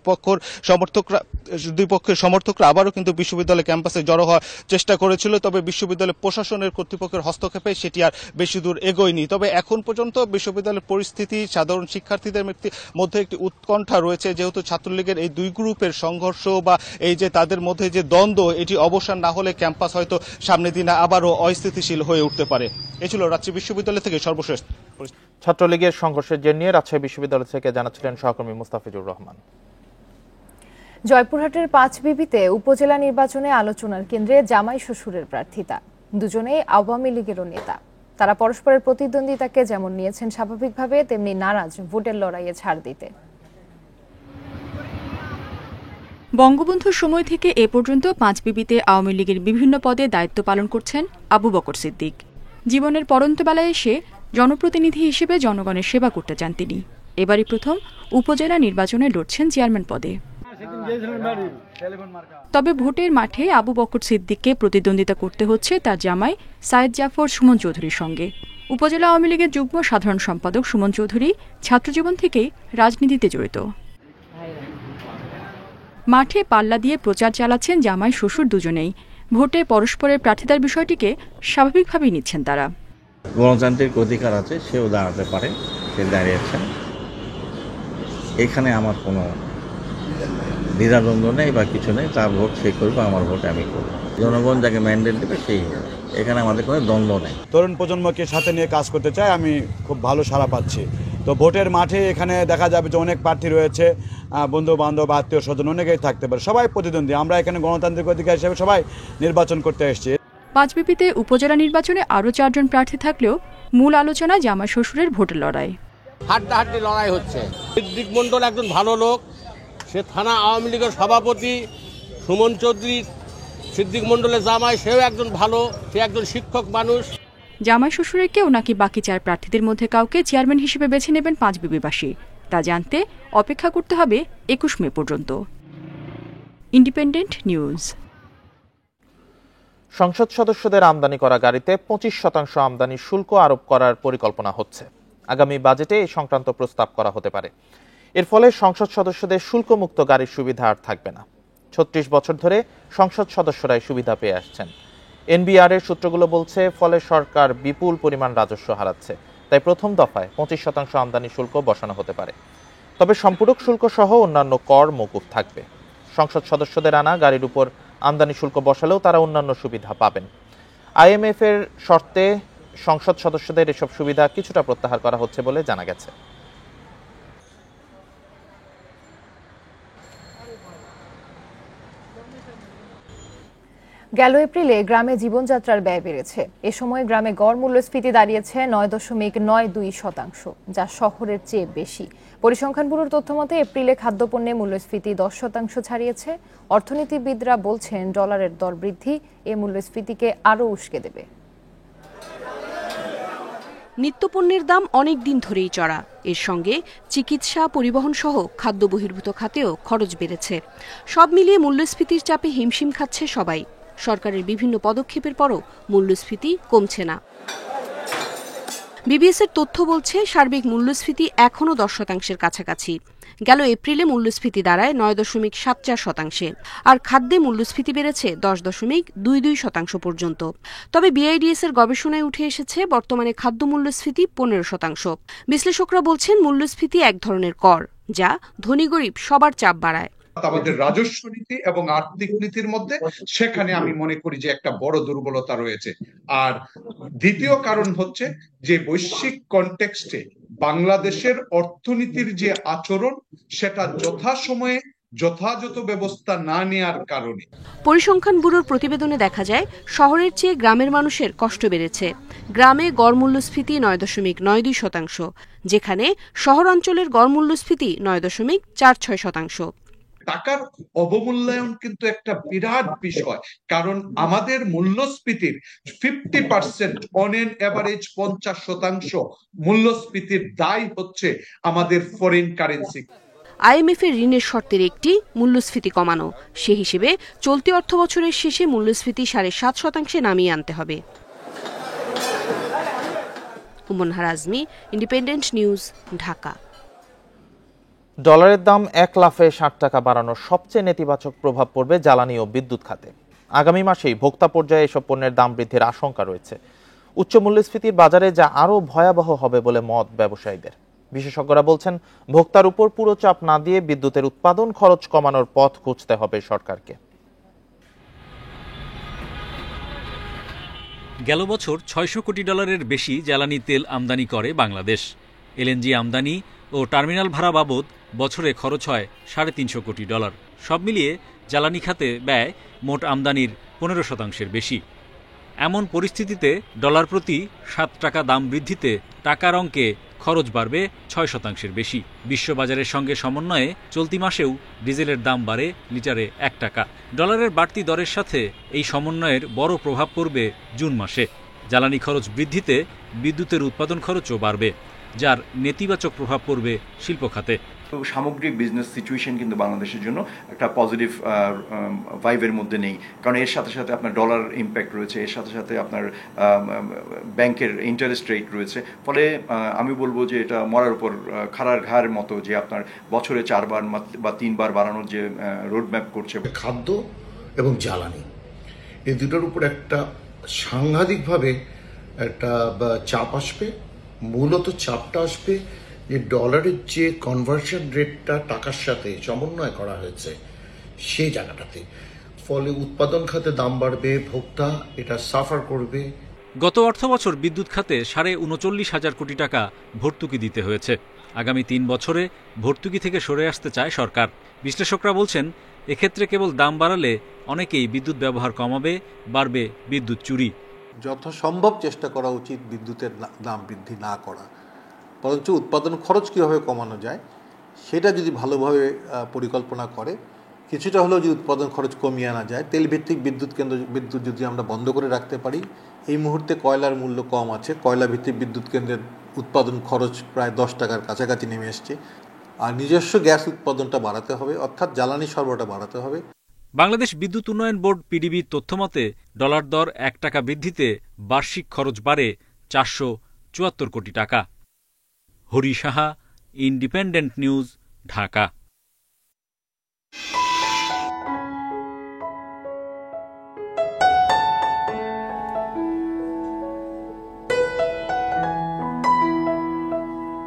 পক্ষের সমর্থকরা আবারও কিন্তু বিশ্ববিদ্যালয় ক্যাম্পাসে জড়ো হওয়ার চেষ্টা করেছিল, তবে বিশ্ববিদ্যালয় প্রশাসনের কর্তৃপক্ষের হস্তক্ষেপে সেটি আর বেশি দূর এগোয়নি। তবে এখন পর্যন্ত বিশ্ববিদ্যালয়ের পরিস্থিতি, সাধারণ শিক্ষার্থীদের মধ্যে একটি উৎকণ্ঠা রয়েছে, যেহেতু ছাত্রলীগের এই দুই গ্রুপের সংঘর্ষ বা এই যে তাদের মধ্যে যে দ্বন্দ্ব, এটি অবসান না হলে ক্যাম্পাস হয়তো সামনের দিনে আবারও অস্থিতিশীল হয়ে উঠতে পারে। এ ছিল রাজশাহী বিশ্ববিদ্যালয় থেকে সর্বশেষ। ছাত্রলীগের সংঘর্ষের জের নিয়ে রাজশাহী বিশ্ববিদ্যালয় থেকে জানাচ্ছিলেন সহকর্মী মুস্তাফিজুর রহমান। জয়পুরহাটের পাঁচবিবিতে উপজেলা নির্বাচনে আলোচনার কেন্দ্রে জামাই শ্বশুরের প্রার্থিতা, দুজনেই আওয়ামী লীগেরও নেতা। তারা পরস্পরের প্রতিদ্বন্দ্বিতাকে যেমন নিয়েছেন স্বাভাবিকভাবে, তেমনি নারাজ ভোটের লড়াইয়ে ছাড় দিতে। বঙ্গবন্ধুর সময় থেকে এ পর্যন্ত পাঁচবিবিতে আওয়ামী লীগের বিভিন্ন পদে দায়িত্ব পালন করছেন আবু বকর সিদ্দিক। জীবনের পরন্তবেলায় এসে জনপ্রতিনিধি হিসেবে জনগণের সেবা করতে চান তিনি। এবারই প্রথম উপজেলা নির্বাচনে লড়ছেন চেয়ারম্যান পদে। তবে ভোটের মাঠে আবু বকর সিদ্দিককে প্রতিদ্বন্দ্বিতা করতে হচ্ছে তার জামাই সায়েদ জাফর সুমন চৌধুরীর সঙ্গে। উপজেলা আওয়ামী লীগের যুগ্ম সাধারণ সম্পাদক সুমন চৌধুরী ছাত্রজীবন থেকেই রাজনীতিতে জড়িত। মাঠে পাল্লা দিয়ে প্রচার চালাচ্ছেন জামাই শ্বশুর দুজনেই। ভোটে পরস্পরের প্রার্থিতার বিষয়টিকে স্বাভাবিকভাবেই নিচ্ছেন তারা। গণতান্ত্রিক অধিকার আছে, সেও দাঁড়াতে পারে, সে দাঁড়িয়েছেন। এখানে আমার কোনো দ্বিধাদ্বন্দ্ব নেই বা কিছু নেই, তার ভোট সে করবে, আমার ভোট আমি করব। জনগণ যাকে ম্যান্ডেট দেবে সেই হবে, এখানে আমাদের কোনো দ্বন্দ্ব নেই। তরুণ প্রজন্মকে সাথে নিয়ে কাজ করতে চাই, আমি খুব ভালো সাড়া পাচ্ছি। তো ভোটের মাঠে এখানে দেখা যাবে যে অনেক প্রার্থী রয়েছে, বন্ধু বান্ধব আত্মীয় স্বজন অনেকেই থাকতে পারে, সবাই প্রতিদ্বন্দ্বী। আমরা এখানে গণতান্ত্রিক অধিকার হিসেবে সবাই নির্বাচন করতে এসেছি। পাঁচবিবিতে উপজেলা নির্বাচনে আরও 4 জন প্রার্থী থাকলেও মূল আলোচনা জামাই শ্বশুরের ভোটের লড়াই। হাড্ডাহাড্ডি লড়াই হচ্ছে। সিদ্দিক মণ্ডল একজন ভালো লোক, সে থানা আওয়ামী লীগের সভাপতি। সুমন চৌধুরী সিদ্দিক মণ্ডলের জামাই, সেও একজন ভালো, সে একজন শিক্ষক মানুষ। জামাই শ্বশুরের কেউ নাকি বাকি 4 প্রার্থীদের মধ্যে কাউকে চেয়ারম্যান হিসেবে বেছে নেবেন পাঁচবিবিবাসী, তা জানতে অপেক্ষা করতে হবে 21 মে পর্যন্ত। Independent news. সংসদ সদস্যদের আমদানি করা গাড়িতে 25% আমদানি শুল্ক আরোপ করার পরিকল্পনা হচ্ছে। আগামী বাজেটে এই সংক্রান্ত প্রস্তাব করা হতে পারে। এর ফলে সংসদ সদস্যদের শুল্কমুক্ত গাড়ির সুবিধা আর থাকবে না। 36 বছর ধরে সংসদ সদস্যরাই সুবিধা পেয়ে আসছেন। এনবিআর এর সূত্রগুলো বলছে, ফলে সরকার বিপুল পরিমাণ রাজস্ব হারাচ্ছে। তাই প্রথম দফায় 25% আমদানি শুল্ক বসানো হতে পারে। তবে সম্পূরক শুল্ক সহ অন্যান্য কর মওকুফ থাকবে। সংসদ সদস্যদের আনা গাড়ির উপর আমদানি শুল্ক বসালেও তারা অন্যান্য সুবিধা পাবেন। আইএমএফ এর শর্তে সংসদ সদস্যদের এসব সুবিধা কিছুটা প্রত্যাহার করা হচ্ছে বলে জানা গেছে। গেল এপ্রিলে গ্রামে জীবনযাত্রার ব্যয় বেড়েছে। এ সময় গ্রামে গড় মূল্যস্ফীতি দাঁড়িয়েছে 9.92%, যা শহরের চেয়ে বেশি। পরিসংখ্যান ব্যুরোর তথ্যমতে এপ্রিলে খাদ্যপণ্যে মূল্যস্ফীতি 10% ছাড়িয়েছে। অর্থনীতিবিদরা বলছেন ডলারের দর বৃদ্ধি এ মূল্যস্ফীতিকে আরও উস্কে দেবে। নিত্যপণ্যের দাম অনেক দিন ধরেই চড়া। এর সঙ্গে চিকিৎসা, পরিবহন সহ খাদ্য বহির্ভূত খাতেও খরচ বেড়েছে। সব মিলিয়ে মূল্যস্ফীতির চাপে হিমশিম খাচ্ছে সবাই। সরকারের বিভিন্ন পদক্ষেপের পরও মূল্যস্ফীতি কমছে না। বিবিএসের তথ্য বলছে সার্বিক মূল্যস্ফীতি এখনও 10%-এর কাছাকাছি। গেল এপ্রিলে মূল্যস্ফীতি দাঁড়ায় 9.74%, আর খাদ্যে মূল্যস্ফীতি বেড়েছে 10.22% পর্যন্ত। তবে বিআইডিএস এর গবেষণায় উঠে এসেছে বর্তমানে খাদ্য মূল্যস্ফীতি 15%। বিশ্লেষকরা বলছেন মূল্যস্ফীতি এক ধরনের কর, যা ধনী গরিব সবার চাপ বাড়ায়। আমাদের রাজস্ব নীতি এবং আর্থিক নীতির মধ্যে সেখানে আমি মনে করি যে একটা বড় দুর্বলতা রয়েছে। আর দ্বিতীয় কারণ হচ্ছে যে বৈশ্বিক কনটেক্সটে বাংলাদেশের অর্থনীতির যে আচরণ, সেটা যথাসময়ে যথাযথ ব্যবস্থা না নেওয়ার কারণে। পরিসংখ্যান ব্যুরোর প্রতিবেদনে দেখা যায় শহরের চেয়ে গ্রামের মানুষের কষ্ট বেড়েছে। গ্রামে গড় মূল্যস্ফীতি 9.92%, যেখানে শহর অঞ্চলের গড় মূল্যস্ফীতি 9.46%। টাকার অবমূল্যায়ন কিন্তু একটা বিরাট বিষয়, কারণ আমাদের মূল্যস্ফীতির 50% অন এন এভারেজ 50% মূল্যস্ফীতির দায় হচ্ছে আমাদের ফরেন কারেন্সি। আইএমএফ এর ঋণের শর্তের একটি মূল্যস্ফীতি কমানো। সে হিসেবে চলতি অর্থবছরের শেষে মূল্যস্ফীতি 7.5% নামিয়ে আনতে হবে। উমনহার আজমি, ইন্ডিপেন্ডেন্ট নিউজ, ঢাকা। ডলারের দাম 1 লাফে 60 টাকা বাড়ানোর সবচেয়ে নেতিবাচক প্রভাব পড়বে জ্বালানি ও বিদ্যুৎ খাতে। আগামী মাসেই ভোক্তা পর্যায়ে এসব পণ্যের দাম বৃদ্ধির আশঙ্কা রয়েছে। উচ্চ মূল্যস্ফীতির বাজারে যা আরও ভয়াবহ হবে বলে মত ব্যবসায়ীদের। বিশেষজ্ঞরা বলছেন, ভোক্তার উপর পুরো চাপ না দিয়ে বিদ্যুতের উৎপাদন খরচ কমানোর পথ খুঁজতে হবে সরকারকে। গেল বছর 600 কোটি ডলারের বেশি জ্বালানি তেল আমদানি করে বাংলাদেশ। এলএনজি আমদানি ও টার্মিনাল ভাড়া বাবদ বছরে খরচ হয় 350 কোটি ডলার। সব মিলিয়ে জ্বালানি খাতে ব্যয় মোট আমদানির 15%-এর বেশি। এমন পরিস্থিতিতে ডলার প্রতি 7 টাকা দাম বৃদ্ধিতে টাকার অঙ্কে খরচ বাড়বে 6%-এর বেশি। বিশ্ববাজারের সঙ্গে সমন্বয়ে চলতি মাসেও ডিজেলের দাম বাড়ে লিটারে 1 টাকা। ডলারের বাড়তি দরের সাথে এই সমন্বয়ের বড় প্রভাব পড়বে জুন মাসে। জ্বালানি খরচ বৃদ্ধিতে বিদ্যুতের উৎপাদন খরচও বাড়বে, যার নেতিবাচক প্রভাব পড়বে শিল্প খাতে। সামগ্রিক বিজনেস সিচুয়েশন কিন্তু বাংলাদেশের জন্য একটা পজিটিভ ভাইবের মধ্যে নেই, কারণ এর সাথে সাথে আপনার ডলার ইম্প্যাক্ট রয়েছে, এর সাথে সাথে আপনার ব্যাংকের ইন্টারেস্ট রেট রয়েছে। ফলে আমি বলবো যে এটা মরার উপর খাড়ার ঘাড়ের মতো, যে আপনার বছরে 4 বার বা 3 বার বাড়ানোর যে রোডম্যাপ করছে। খাদ্য এবং জ্বালানি এই দুটোর উপর একটা সাংঘাতিকভাবে একটা চাপ আসবে। মূলত চাপটা আসবে যে ডলারের যে কনভার্সন রেটটা টাকার সাথে সমন্বয় করা হয়েছে সেই জায়গাটাতে। ফলে উৎপাদন খাতে দাম বাড়বে, ভোক্তা এটা সাফার করবে। গত অর্থবছর বিদ্যুৎ খাতে 39,500 কোটি টাকা ভর্তুকি দিতে হয়েছে। আগামী 3 বছরে ভর্তুকি থেকে সরে আসতে চায় সরকার। বিশ্লেষকরা বলছেন, এক্ষেত্রে কেবল দাম বাড়ালে অনেকেই বিদ্যুৎ ব্যবহার কমাবে, বাড়বে বিদ্যুৎ চুরি। যথাসম্ভব চেষ্টা করা উচিত বিদ্যুতের দাম বৃদ্ধি না করা, বরঞ্চ উৎপাদন খরচ কীভাবে কমানো যায় সেটা যদি ভালোভাবে পরিকল্পনা করে, কিছুটা হলেও যদি উৎপাদন খরচ কমিয়ে আনা যায়। তেলভিত্তিক বিদ্যুৎ যদি আমরা বন্ধ করে রাখতে পারি। এই মুহূর্তে কয়লার মূল্য কম আছে, কয়লা ভিত্তিক বিদ্যুৎ কেন্দ্রের উৎপাদন খরচ প্রায় 10 টাকার কাছাকাছি নেমে এসছে। আর নিজস্ব গ্যাস উৎপাদনটা বাড়াতে হবে, অর্থাৎ জ্বালানি সরবরাহটা বাড়াতে হবে। বাংলাদেশ বিদ্যুৎ উন্নয়ন বোর্ড পিডিবির তথ্যমতে ডলার দর 1 টাকা বৃদ্ধিতে বার্ষিক খরচ বাড়ে 474 কোটি টাকা। Hari Saha, independent news, Dhaka.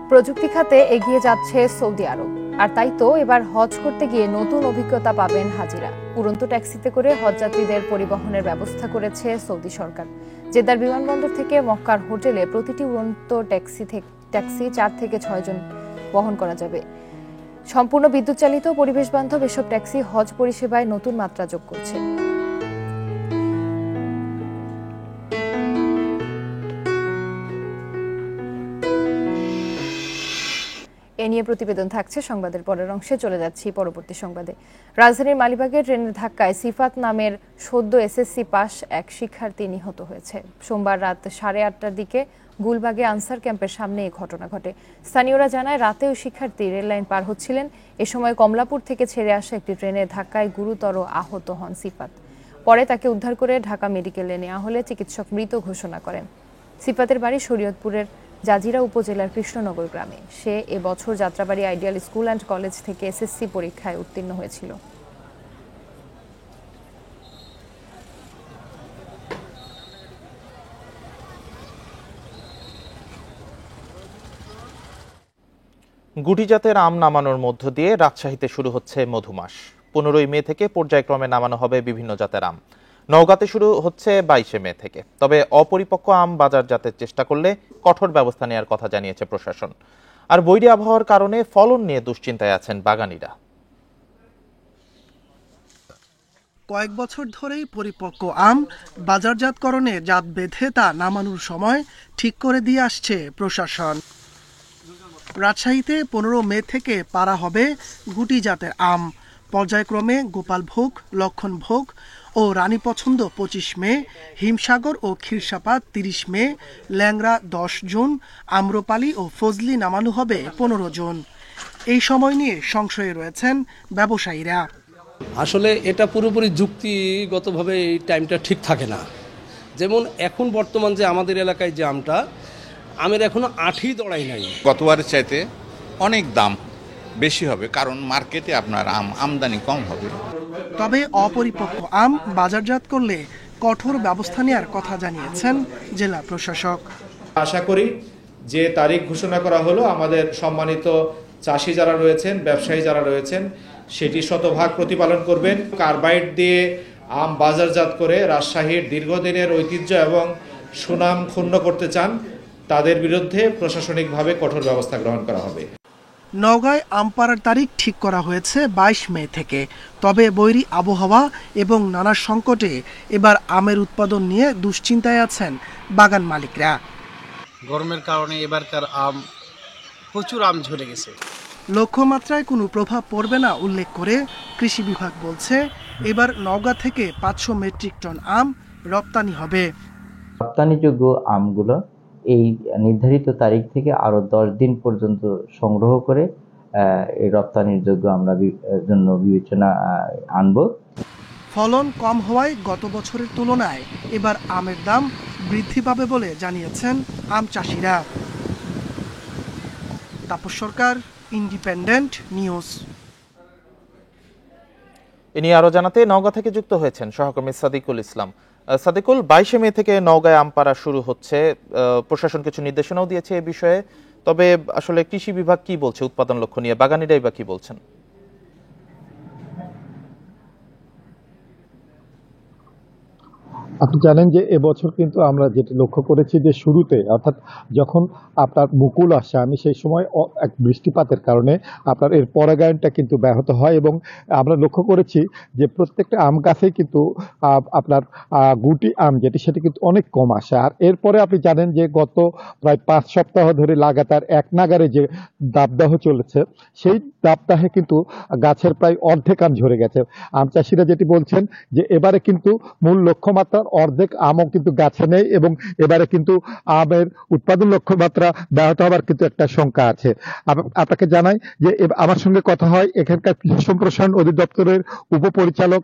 প্রযুক্তি খাতে এগিয়ে যাচ্ছে সৌদি আরব। আর তাই তো এবার হজ করতে গিয়ে নতুন অভিজ্ঞতা পাবেন হাজিরা। উড়ন্ত ট্যাক্সিতে করে হজযাত্রীদের পরিবহনের ব্যবস্থা করেছে সৌদি সরকার। জেদ্দার বিমানবন্দর থেকে মক্কার হোটেলে প্রতিটি উড়ন্ত ট্যাক্সি 4 থেকে 6 জন বহন করা যাবে। সম্পূর্ণ বিদ্যুৎ চালিত পরিবেশ বান্ধব এসব ট্যাক্সি হজ পরিষেবায় নতুন মাত্রা যোগ করছে। এ নিয়ে প্রতিবেদন থাকছে সংবাদের পরের অংশে। চলে যাচ্ছি পরবর্তী সংবাদে। রাজধানীর মালিবাগে ট্রেনের ধাক্কায় সিফাত নামের সদ্য এসএসসি পাস এক শিক্ষার্থী নিহত হয়েছে। সোমবার রাত 8:30টার দিকে গুলবাগে আনসার ক্যাম্পের সামনে এই ঘটনা ঘটে। স্থানীয়রা জানায় রাতে ওই শিক্ষার্থী রেললাইন পার হচ্ছিলেন। এ সময় কমলাপুর থেকে ছেড়ে আসা একটি ট্রেনের ধাক্কায় গুরুতর আহত হন সিফাত। পরে তাকে উদ্ধার করে ঢাকা মেডিকেলে নেওয়া হলে চিকিৎসক মৃত ঘোষণা করেন। সিফাতের বাড়ি শরীয়তপুরের জাজিরা উপজেলার কৃষ্ণনগর গ্রামে। সে এবছর Jatrabari ideal school and college থেকে এসএসসি পরীক্ষায় উত্তীর্ণ হয়েছিল। গুটি জাতের আম নামানোর মধ্য দিয়ে রাজশাহীতে শুরু হচ্ছে মধুমাস। 15 মে থেকে পর্যায়ক্রমে নামানো হবে বিভিন্ন জাতের আম। নওগাঁতে শুরু হচ্ছে 22 মে থেকে। তবে অপরিপক্ক আম বাজারজাতের চেষ্টা করলে কঠোর ব্যবস্থা নেওয়ার কথা জানিয়েছে প্রশাসন। আর বৈরী আবহাওয়ার কারণে ফলন নিয়ে দুশ্চিন্তায় আছেন বাগানীরা। কয়েক বছর ধরেই পরিপক্ক আম বাজারজাতকরণে জাত বেঁধে তা নামানোর সময় ঠিক করে দিয়ে আসছে প্রশাসন। রাজশাহীতে 15 মে থেকে পারা হবে গুটি জাতের আম। পর্যায়ক্রমে গোপালভোগ, লক্ষণভোগ ও রানী পছন্দ 25 মে, হিমসাগর ও ক্ষীরসাপাত 30 মে, ল্যাংড়া 10 জুন, আম্রপালি ও ফজলি নামানো হবে 15 জুন। এই সময় নিয়ে সংশয়ে রয়েছেন ব্যবসায়ীরা। আসলে এটা পুরোপুরি যুক্তিগতভাবে এই টাইমটা ঠিক থাকে না। যেমন এখন বর্তমান যে আমাদের এলাকায় যে আমটা, আমের এখনো আঠি দড়াই নাই। গতবারের চাইতে অনেক দাম বেশি হবে, কারণ মার্কেটে আপনার আমদানি কম হবে। তবে অপরিপক্ক আম বাজারজাত করলে কঠোর ব্যবস্থা নেওয়ার কথা জানিয়েছেন জেলা প্রশাসক। আশা করি যে তারিখ ঘোষণা করা হলো, আমাদের সম্মানিত চাষি যারা রয়েছেন, ব্যবসায়ী যারা রয়েছেন, সেটি শতভাগ প্রতিপালন করবেন। কার্বাইড দিয়ে আম বাজারজাত করে রাজশাহীর দীর্ঘদিনের ঐতিহ্য এবং সুনাম ক্ষুণ্ণ করতে চান, তাদের বিরুদ্ধে প্রশাসনিকভাবে কঠোর ব্যবস্থা গ্রহণ করা হবে। নওগাঁয় আম পাড়ার তারিখ ঠিক করা হয়েছে 22 মে থেকে। তবে বৈরী আবহাওয়া এবং নানা সংকটে এবার আমের উৎপাদন নিয়ে দুশ্চিন্তায় আছেন বাগান মালিকরা। গরমের কারণে এবারকার আম প্রচুর আম ঝরে গেছে। লক্ষ্যমাত্রায় কোনো প্রভাব পড়বে না উল্লেখ করে কৃষি বিভাগ বলছে এবার নওগাঁ থেকে 500 মেট্রিক টন আম রপ্তানি হবে। রপ্তানিযোগ্য আমগুলো এই নির্ধারিত তারিখ থেকে আরো 10 দিন পর্যন্ত সংগ্রহ করে এই রপ্তানির যোগ্য আমরা জন্য বিবেচনা আনব। ফলন কম হওয়ায় গত বছরের তুলনায় এবার আমের দাম বৃদ্ধি পাবে বলে জানিয়েছেন আম চাষিরা। তাপস সরকার, ইন্ডিপেন্ডেন্ট নিউজ। এ নিয়ে আরো জানাতে নওগাঁ থেকে যুক্ত হয়েছেন সহকর্মী সাদিকুল ইসলাম। সাদিকুল, 22 মে থেকে নওগাঁয় আম পাড়া শুরু হচ্ছে, প্রশাসন কিছু নির্দেশনাও দিয়েছে এই বিষয়ে। তবে আসলে কৃষি বিভাগ কি বলছে উৎপাদন লক্ষ্য নিয়ে, বাগানীরাই বা কি বলছেন? আপনি জানেন যে এবছর কিন্তু আমরা যেটা লক্ষ্য করেছি যে শুরুতে, অর্থাৎ যখন আপনার মুকুল আসে, আমি সেই সময় এক বৃষ্টিপাতের কারণে আপনার এর পরাগায়নটা কিন্তু ব্যাহত হয় এবং আমরা লক্ষ্য করেছি যে প্রত্যেকটা আম গাছে কিন্তু আপনার গুটি আম যেটি সেটি কিন্তু অনেক কম আসে। আর এরপরে আপনি জানেন যে গত প্রায় 5 সপ্তাহ ধরে লাগাতার এক নাগারে যে দাবদাহ চলেছে, সেই দাবদাহে কিন্তু গাছের প্রায় অর্ধেক আম ঝরে গেছে। আম চাষিরা যেটি বলছেন যে এবারে কিন্তু মূল লক্ষ্যমাত্রা অর্ধেক আমও কিন্তু গাছে নেই এবং এবারে কিন্তু আমের উৎপাদন লক্ষ্যমাত্রা ব্যাহত হওয়ার কিন্তু একটা শঙ্কা আছে। আপনাকে জানাই যে আমার সঙ্গে কথা হয় এখানকার কৃষি সম্প্রসারণ অধিদপ্তরের উপপরিচালক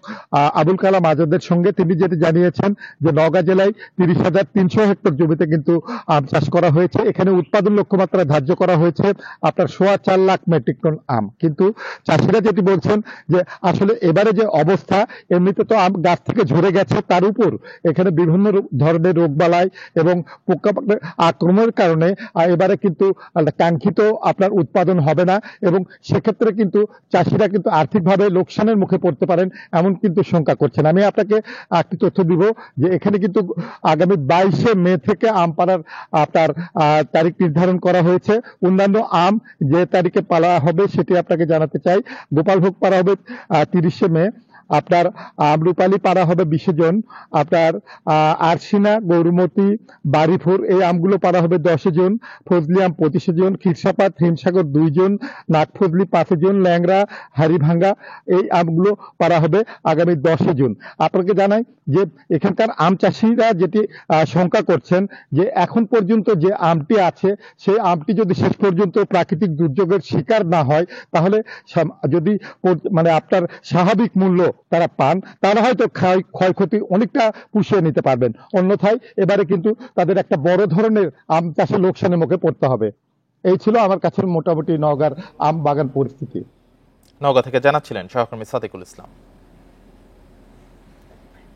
আবুল কালাম আজাদের সঙ্গে। তিনি যেটি জানিয়েছেন যে নওগাঁ জেলায় 30,300 হেক্টর জমিতে কিন্তু আম চাষ করা হয়েছে। এখানে উৎপাদন লক্ষ্যমাত্রা ধার্য করা হয়েছে আপনার 4.25 লাখ মেট্রিক টন আম। কিন্তু চাষিরা যেটি বলছেন যে আসলে এবারে যে অবস্থা, এমনিতে তো আম গাছ থেকে ঝরে গেছে, তার উপর এখানে বিভিন্ন ধরনের রোগবালাই এবং পোকামাকড়ের আক্রমণের কারণে এবারে কিন্তু কাঙ্ক্ষিত আপনার উৎপাদন হবে না, এবং সেক্ষেত্রে কিন্তু চাষিরা কিন্তু আর্থিকভাবে লোকসানের মুখে পড়তে পারেন এমন কিন্তু শঙ্কা করছেন। আমি আপনাকে একটি তথ্য দিব যে এখানে কিন্তু আগামী 22শে মে থেকে আম পাড়ার আপনার তারিখ নির্ধারণ করা হয়েছে। অন্যান্য আম যে তারিখে পালা হবে সেটি আপনাকে জানাতে চাই। গোপালভোগ পাড়া হবে 30শে মে, আপনার আমরুপালি পাড়া হবে 20 জন, আপনার আরশিনা, গৌরমতি, বাড়িফুর এই আমগুলো পাড়া হবে 10 জন, ফজলি আম 25 জন, খিরসাপাত, হিমসাগর 2 জন, নাগফজলি 5 জন, ল্যাংড়া, হাড়িভাঙ্গা এই আমগুলো পাড়া হবে আগামী 10 জন। আপনাকে জানাই যে এখানকার আম চাষিরা যেটি শঙ্কা করছেন যে এখন পর্যন্ত যে আমটি আছে সেই আমটি যদি শেষ পর্যন্ত প্রাকৃতিক দুর্যোগের শিকার না হয় তাহলে যদি মানে আপনার স্বাভাবিক মূল্য তারা পান তারা হয়তো ক্ষয়ক্ষতি অনেকটা পুষিয়ে নিতে পারবেন, অন্যথায় এবারে কিন্তু তাদের একটা বড় ধরনের আম চাষে লোকসানের মুখে পড়তে হবে। এই ছিল আমার কাছে মোটামুটি নওগাঁর আম বাগান পরিস্থিতি। নওগাঁ থেকে জানাচ্ছিলেন সহকর্মী সাদিকুল ইসলাম।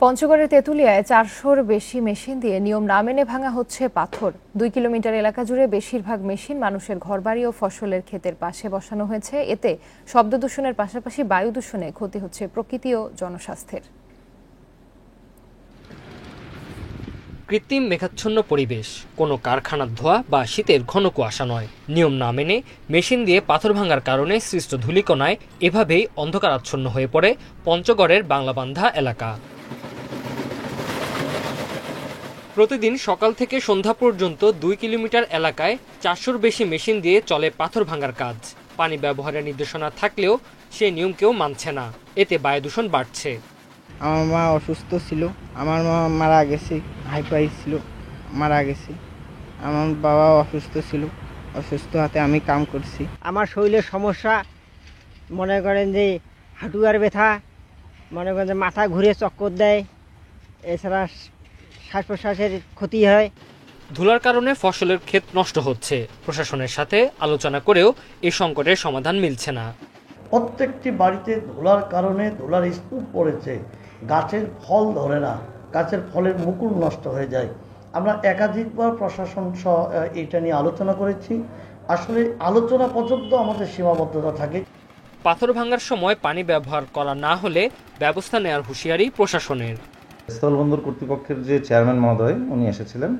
পঞ্চগড়ের তেঁতুলিয়ায় 400-র বেশি মেশিন দিয়ে নিয়ম না মেনে ভাঙা হচ্ছে পাথর। 2 কিলোমিটার এলাকা জুড়ে বেশিরভাগ মেশিন মানুষের ঘরবাড়ি ও ফসলের ক্ষেতের পাশে বসানো হয়েছে। এতে শব্দ দূষণের পাশাপাশি বায়ু দূষণে ক্ষতি হচ্ছে প্রকৃতি ও জনস্বাস্থ্যের। কৃত্রিম মেঘাচ্ছন্ন পরিবেশ, কোনো কারখানার ধোঁয়া বা শীতের ঘন কুয়াশা নয়। নিয়ম না মেনে মেশিন দিয়ে পাথর ভাঙার কারণে সৃষ্ট ধূলিকণায় এভাবেই অন্ধকারাচ্ছন্ন হয়ে পড়ে পঞ্চগড়ের বাংলাবান্ধা এলাকা। প্রতিদিন সকাল থেকে সন্ধ্যা পর্যন্ত 2 কিলোমিটার এলাকায় 400-র বেশি মেশিন দিয়ে চলে পাথর ভাঙার কাজ। পানি ব্যবহারের নির্দেশনা থাকলেও সে নিয়ম কেউ মানছে না, এতে বায়ু দূষণ বাড়ছে। আমার মা অসুস্থ ছিল, আমার মা মারা গেছে, হাইপাই ছিল, মারা গেছে। আমার বাবা অসুস্থ ছিল, অসুস্থ হাতে আমি কাম করছি। আমার শরীরের সমস্যা, মনে করেন যে হাঁটুয়ার ব্যথা, মনে করেন যে মাথা ঘুরে চক্কর দেয়, এছাড়া শ্বাস প্রশ্বাসের ক্ষতি হয়। ধুলার কারণে ফসলের ক্ষেত নষ্ট হচ্ছে। প্রশাসনের সাথে আলোচনা করেও এই সংকটের সমাধান মিলছে না। প্রত্যেকটি বাড়িতে ধুলার কারণে ধুলার স্তূপ পড়েছে, গাছের ফল ধরে না, গাছের ফলের মুকুল নষ্ট হয়ে যায়। আমরা একাধিকবার প্রশাসন সহ এটা নিয়ে আলোচনা করেছি। আসলে আলোচনা পর্যন্ত আমাদের সীমাবদ্ধতা থাকে। পাথর ভাঙার সময় পানি ব্যবহার করা না হলে ব্যবস্থা নেওয়ার হুঁশিয়ারি প্রশাসনের। স্থলবন্দর কর্তৃপক্ষের যে চেয়ারম্যান মহোদয় উনি এসেছিলেন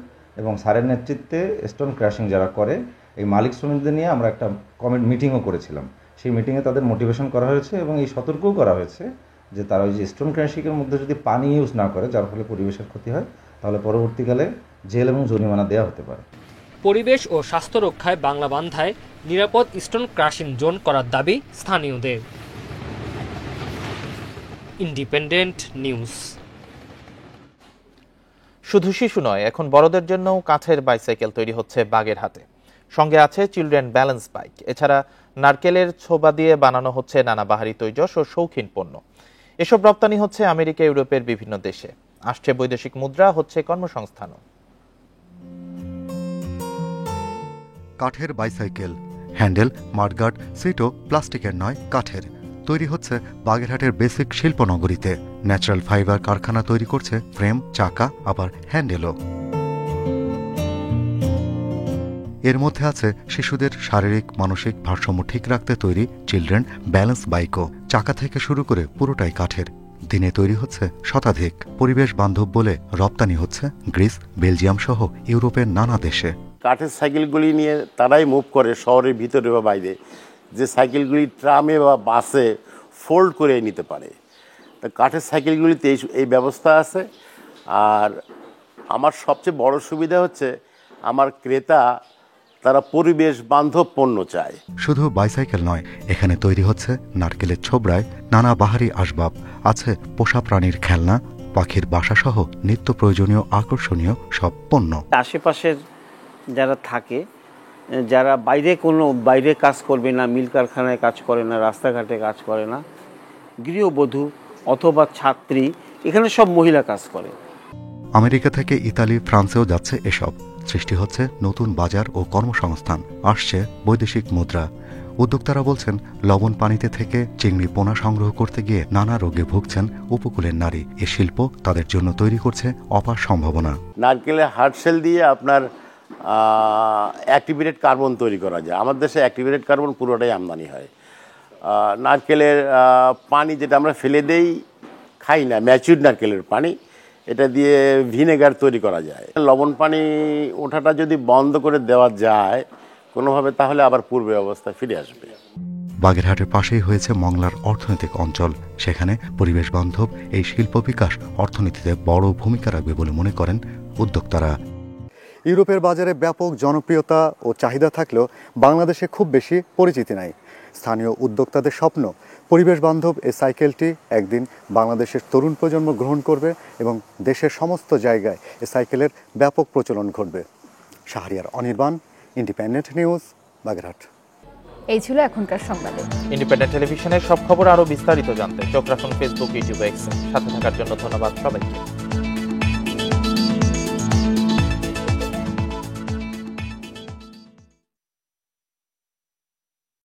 এবং স্যারের নেতৃত্বে স্টোন ক্র্যাশিং যারা করে এই মালিক শ্রমিকদের নিয়ে আমরা একটা মিটিংও করেছিলাম। সেই মিটিংয়ে তাদের মোটিভেশন করা হয়েছে এবং এই সতর্কও করা হয়েছে যে তারা ওই যে স্টোন ক্র্যাশিংয়ের মধ্যে যদি পানি ইউজ না করে যার ফলে পরিবেশের ক্ষতি হয় তাহলে পরবর্তীকালে জেল এবং জরিমানা দেওয়া হতে পারে। পরিবেশ ও স্বাস্থ্য রক্ষায় বাংলাবান্ধায় নিরাপদ স্টোন ক্রাশিং জোন করার দাবি স্থানীয়দের। Independent news. শুধু শিশু নয়, এখন বড়দের জন্যও কাঠের বাইসাইকেল তৈরি হচ্ছে বাগেরহাটে। সঙ্গে আছে চিলড্রেন ব্যালেন্স বাইক। এছাড়া নারকেলের ছোবা দিয়ে বানানো হচ্ছে নানা বাহারি তৈজস ও শৌখিন পণ্য। এসব রপ্তানি হচ্ছে আমেরিকা, ইউরোপের বিভিন্ন দেশে। আসছে বৈদেশিক মুদ্রা, হচ্ছে কর্মসংস্থানও। কাঠের বাইসাইকেল, হ্যান্ডেল, মাডগার্ড, সিটও প্লাস্টিকের নয়, কাঠের। তৈরি হচ্ছে বাগেরহাটের বেসিক শিল্পনগরীতে। ন্যাচারাল ফাইবার কারখানা তৈরি করছে ফ্রেম, চাকা, আবার হ্যান্ডেলও। এর মধ্যে আছে শিশুদের শারীরিক মানসিক ভারসাম্য ঠিক রাখতে তৈরি চিলড্রেন ব্যালেন্স বাইকও। চাকা থেকে শুরু করে পুরোটাই কাঠের। দিনে তৈরি হচ্ছে শতাধিক। পরিবেশ বান্ধব বলে রপ্তানি হচ্ছে গ্রিস, বেলজিয়াম সহ ইউরোপের নানা দেশে। কাঠের সাইকেলগুলি নিয়ে তারাই মুভ করে শহরের ভিতরে বা বাইরে, যে সাইকেলগুলি ট্রামে বা বাসে ফোল্ড করে নিতে পারে। তা কাঠের সাইকেলগুলিতে এই ব্যবস্থা আছে। আর আমার সবচেয়ে বড় সুবিধা হচ্ছে আমার ক্রেতা তারা পরিবেশ বান্ধব পণ্য চায়। শুধু বাইসাইকেল নয়, এখানে তৈরি হচ্ছে নারকেলের ছোবড়ায় নানা বাহারি আসবাব, আছে পোষা প্রাণীর খেলনা, পাখির বাসা সহ নিত্য প্রয়োজনীয় আকর্ষণীয় সব পণ্য। আশেপাশের যারা থাকে, যারা বাইরে কাজ করবে না, মিল কারখানায় কাজ করে না, রাস্তাঘাটে কাজ করে না, গৃহবধূ অথবা ছাত্রী, এখানে সব মহিলা কাজ করে। আমেরিকা থেকে ইতালি, ফ্রান্সেও যাচ্ছে এসব। সৃষ্টি হচ্ছে নতুন বাজার ও কর্মসংস্থান। আসছে বৈদেশিক মুদ্রা। উদ্যোক্তারা বলছেন লবণ পানিতে থেকে চিংড়ি পোনা সংগ্রহ করতে গিয়ে নানা রোগে ভুগছেন উপকূলের নারী। এ শিল্প তাদের জন্য তৈরি করছে অপার সম্ভাবনা। নারকেলের হার্ড শেল দিয়ে আপনার অ্যাক্টিভেটেড কার্বন তৈরি করা যায়। আমাদের দেশে অ্যাক্টিভেটেড কার্বন পুরোটাই আমদানি হয়। নারকেলের পানি যেটা আমরা ফেলে দেই, খাই না, ম্যাচিউরড নারকেলের পানি, এটা দিয়ে ভিনেগার তৈরি করা যায়। লবণ পানি ওঠাটা যদি বন্ধ করে দেওয়া যায় কোনোভাবে, তাহলে আবার পূর্বে অবস্থায় ফিরে আসবে। বাগেরহাটের পাশেই হয়েছে মংলার অর্থনৈতিক অঞ্চল। সেখানে পরিবেশ বান্ধব এই শিল্প বিকাশ অর্থনীতিতে বড় ভূমিকা রাখবে বলে মনে করেন উদ্যোক্তারা। ইউরোপের বাজারে ব্যাপক জনপ্রিয়তা ও চাহিদা থাকলেও বাংলাদেশে খুব বেশি পরিচিতি নাই। স্থানীয় উদ্যোক্তাদের স্বপ্ন পরিবেশ বান্ধব এই সাইকেলটি একদিন বাংলাদেশের তরুণ প্রজন্ম গ্রহণ করবে এবং দেশের সমস্ত জায়গায় এই সাইকেলের ব্যাপক প্রচলন ঘটবে। Shahriar Anirban, independent news, Bagerhat. এই ছিল এখনকার সংবাদে। ইন্ডিপেন্ডেন্ট টেলিভিশনের সব খবর আরো বিস্তারিত জানতে চোখ রাখুন ফেসবুক, ইউটিউব, এক্স। সাথে থাকার জন্য ধন্যবাদ সবাইকে।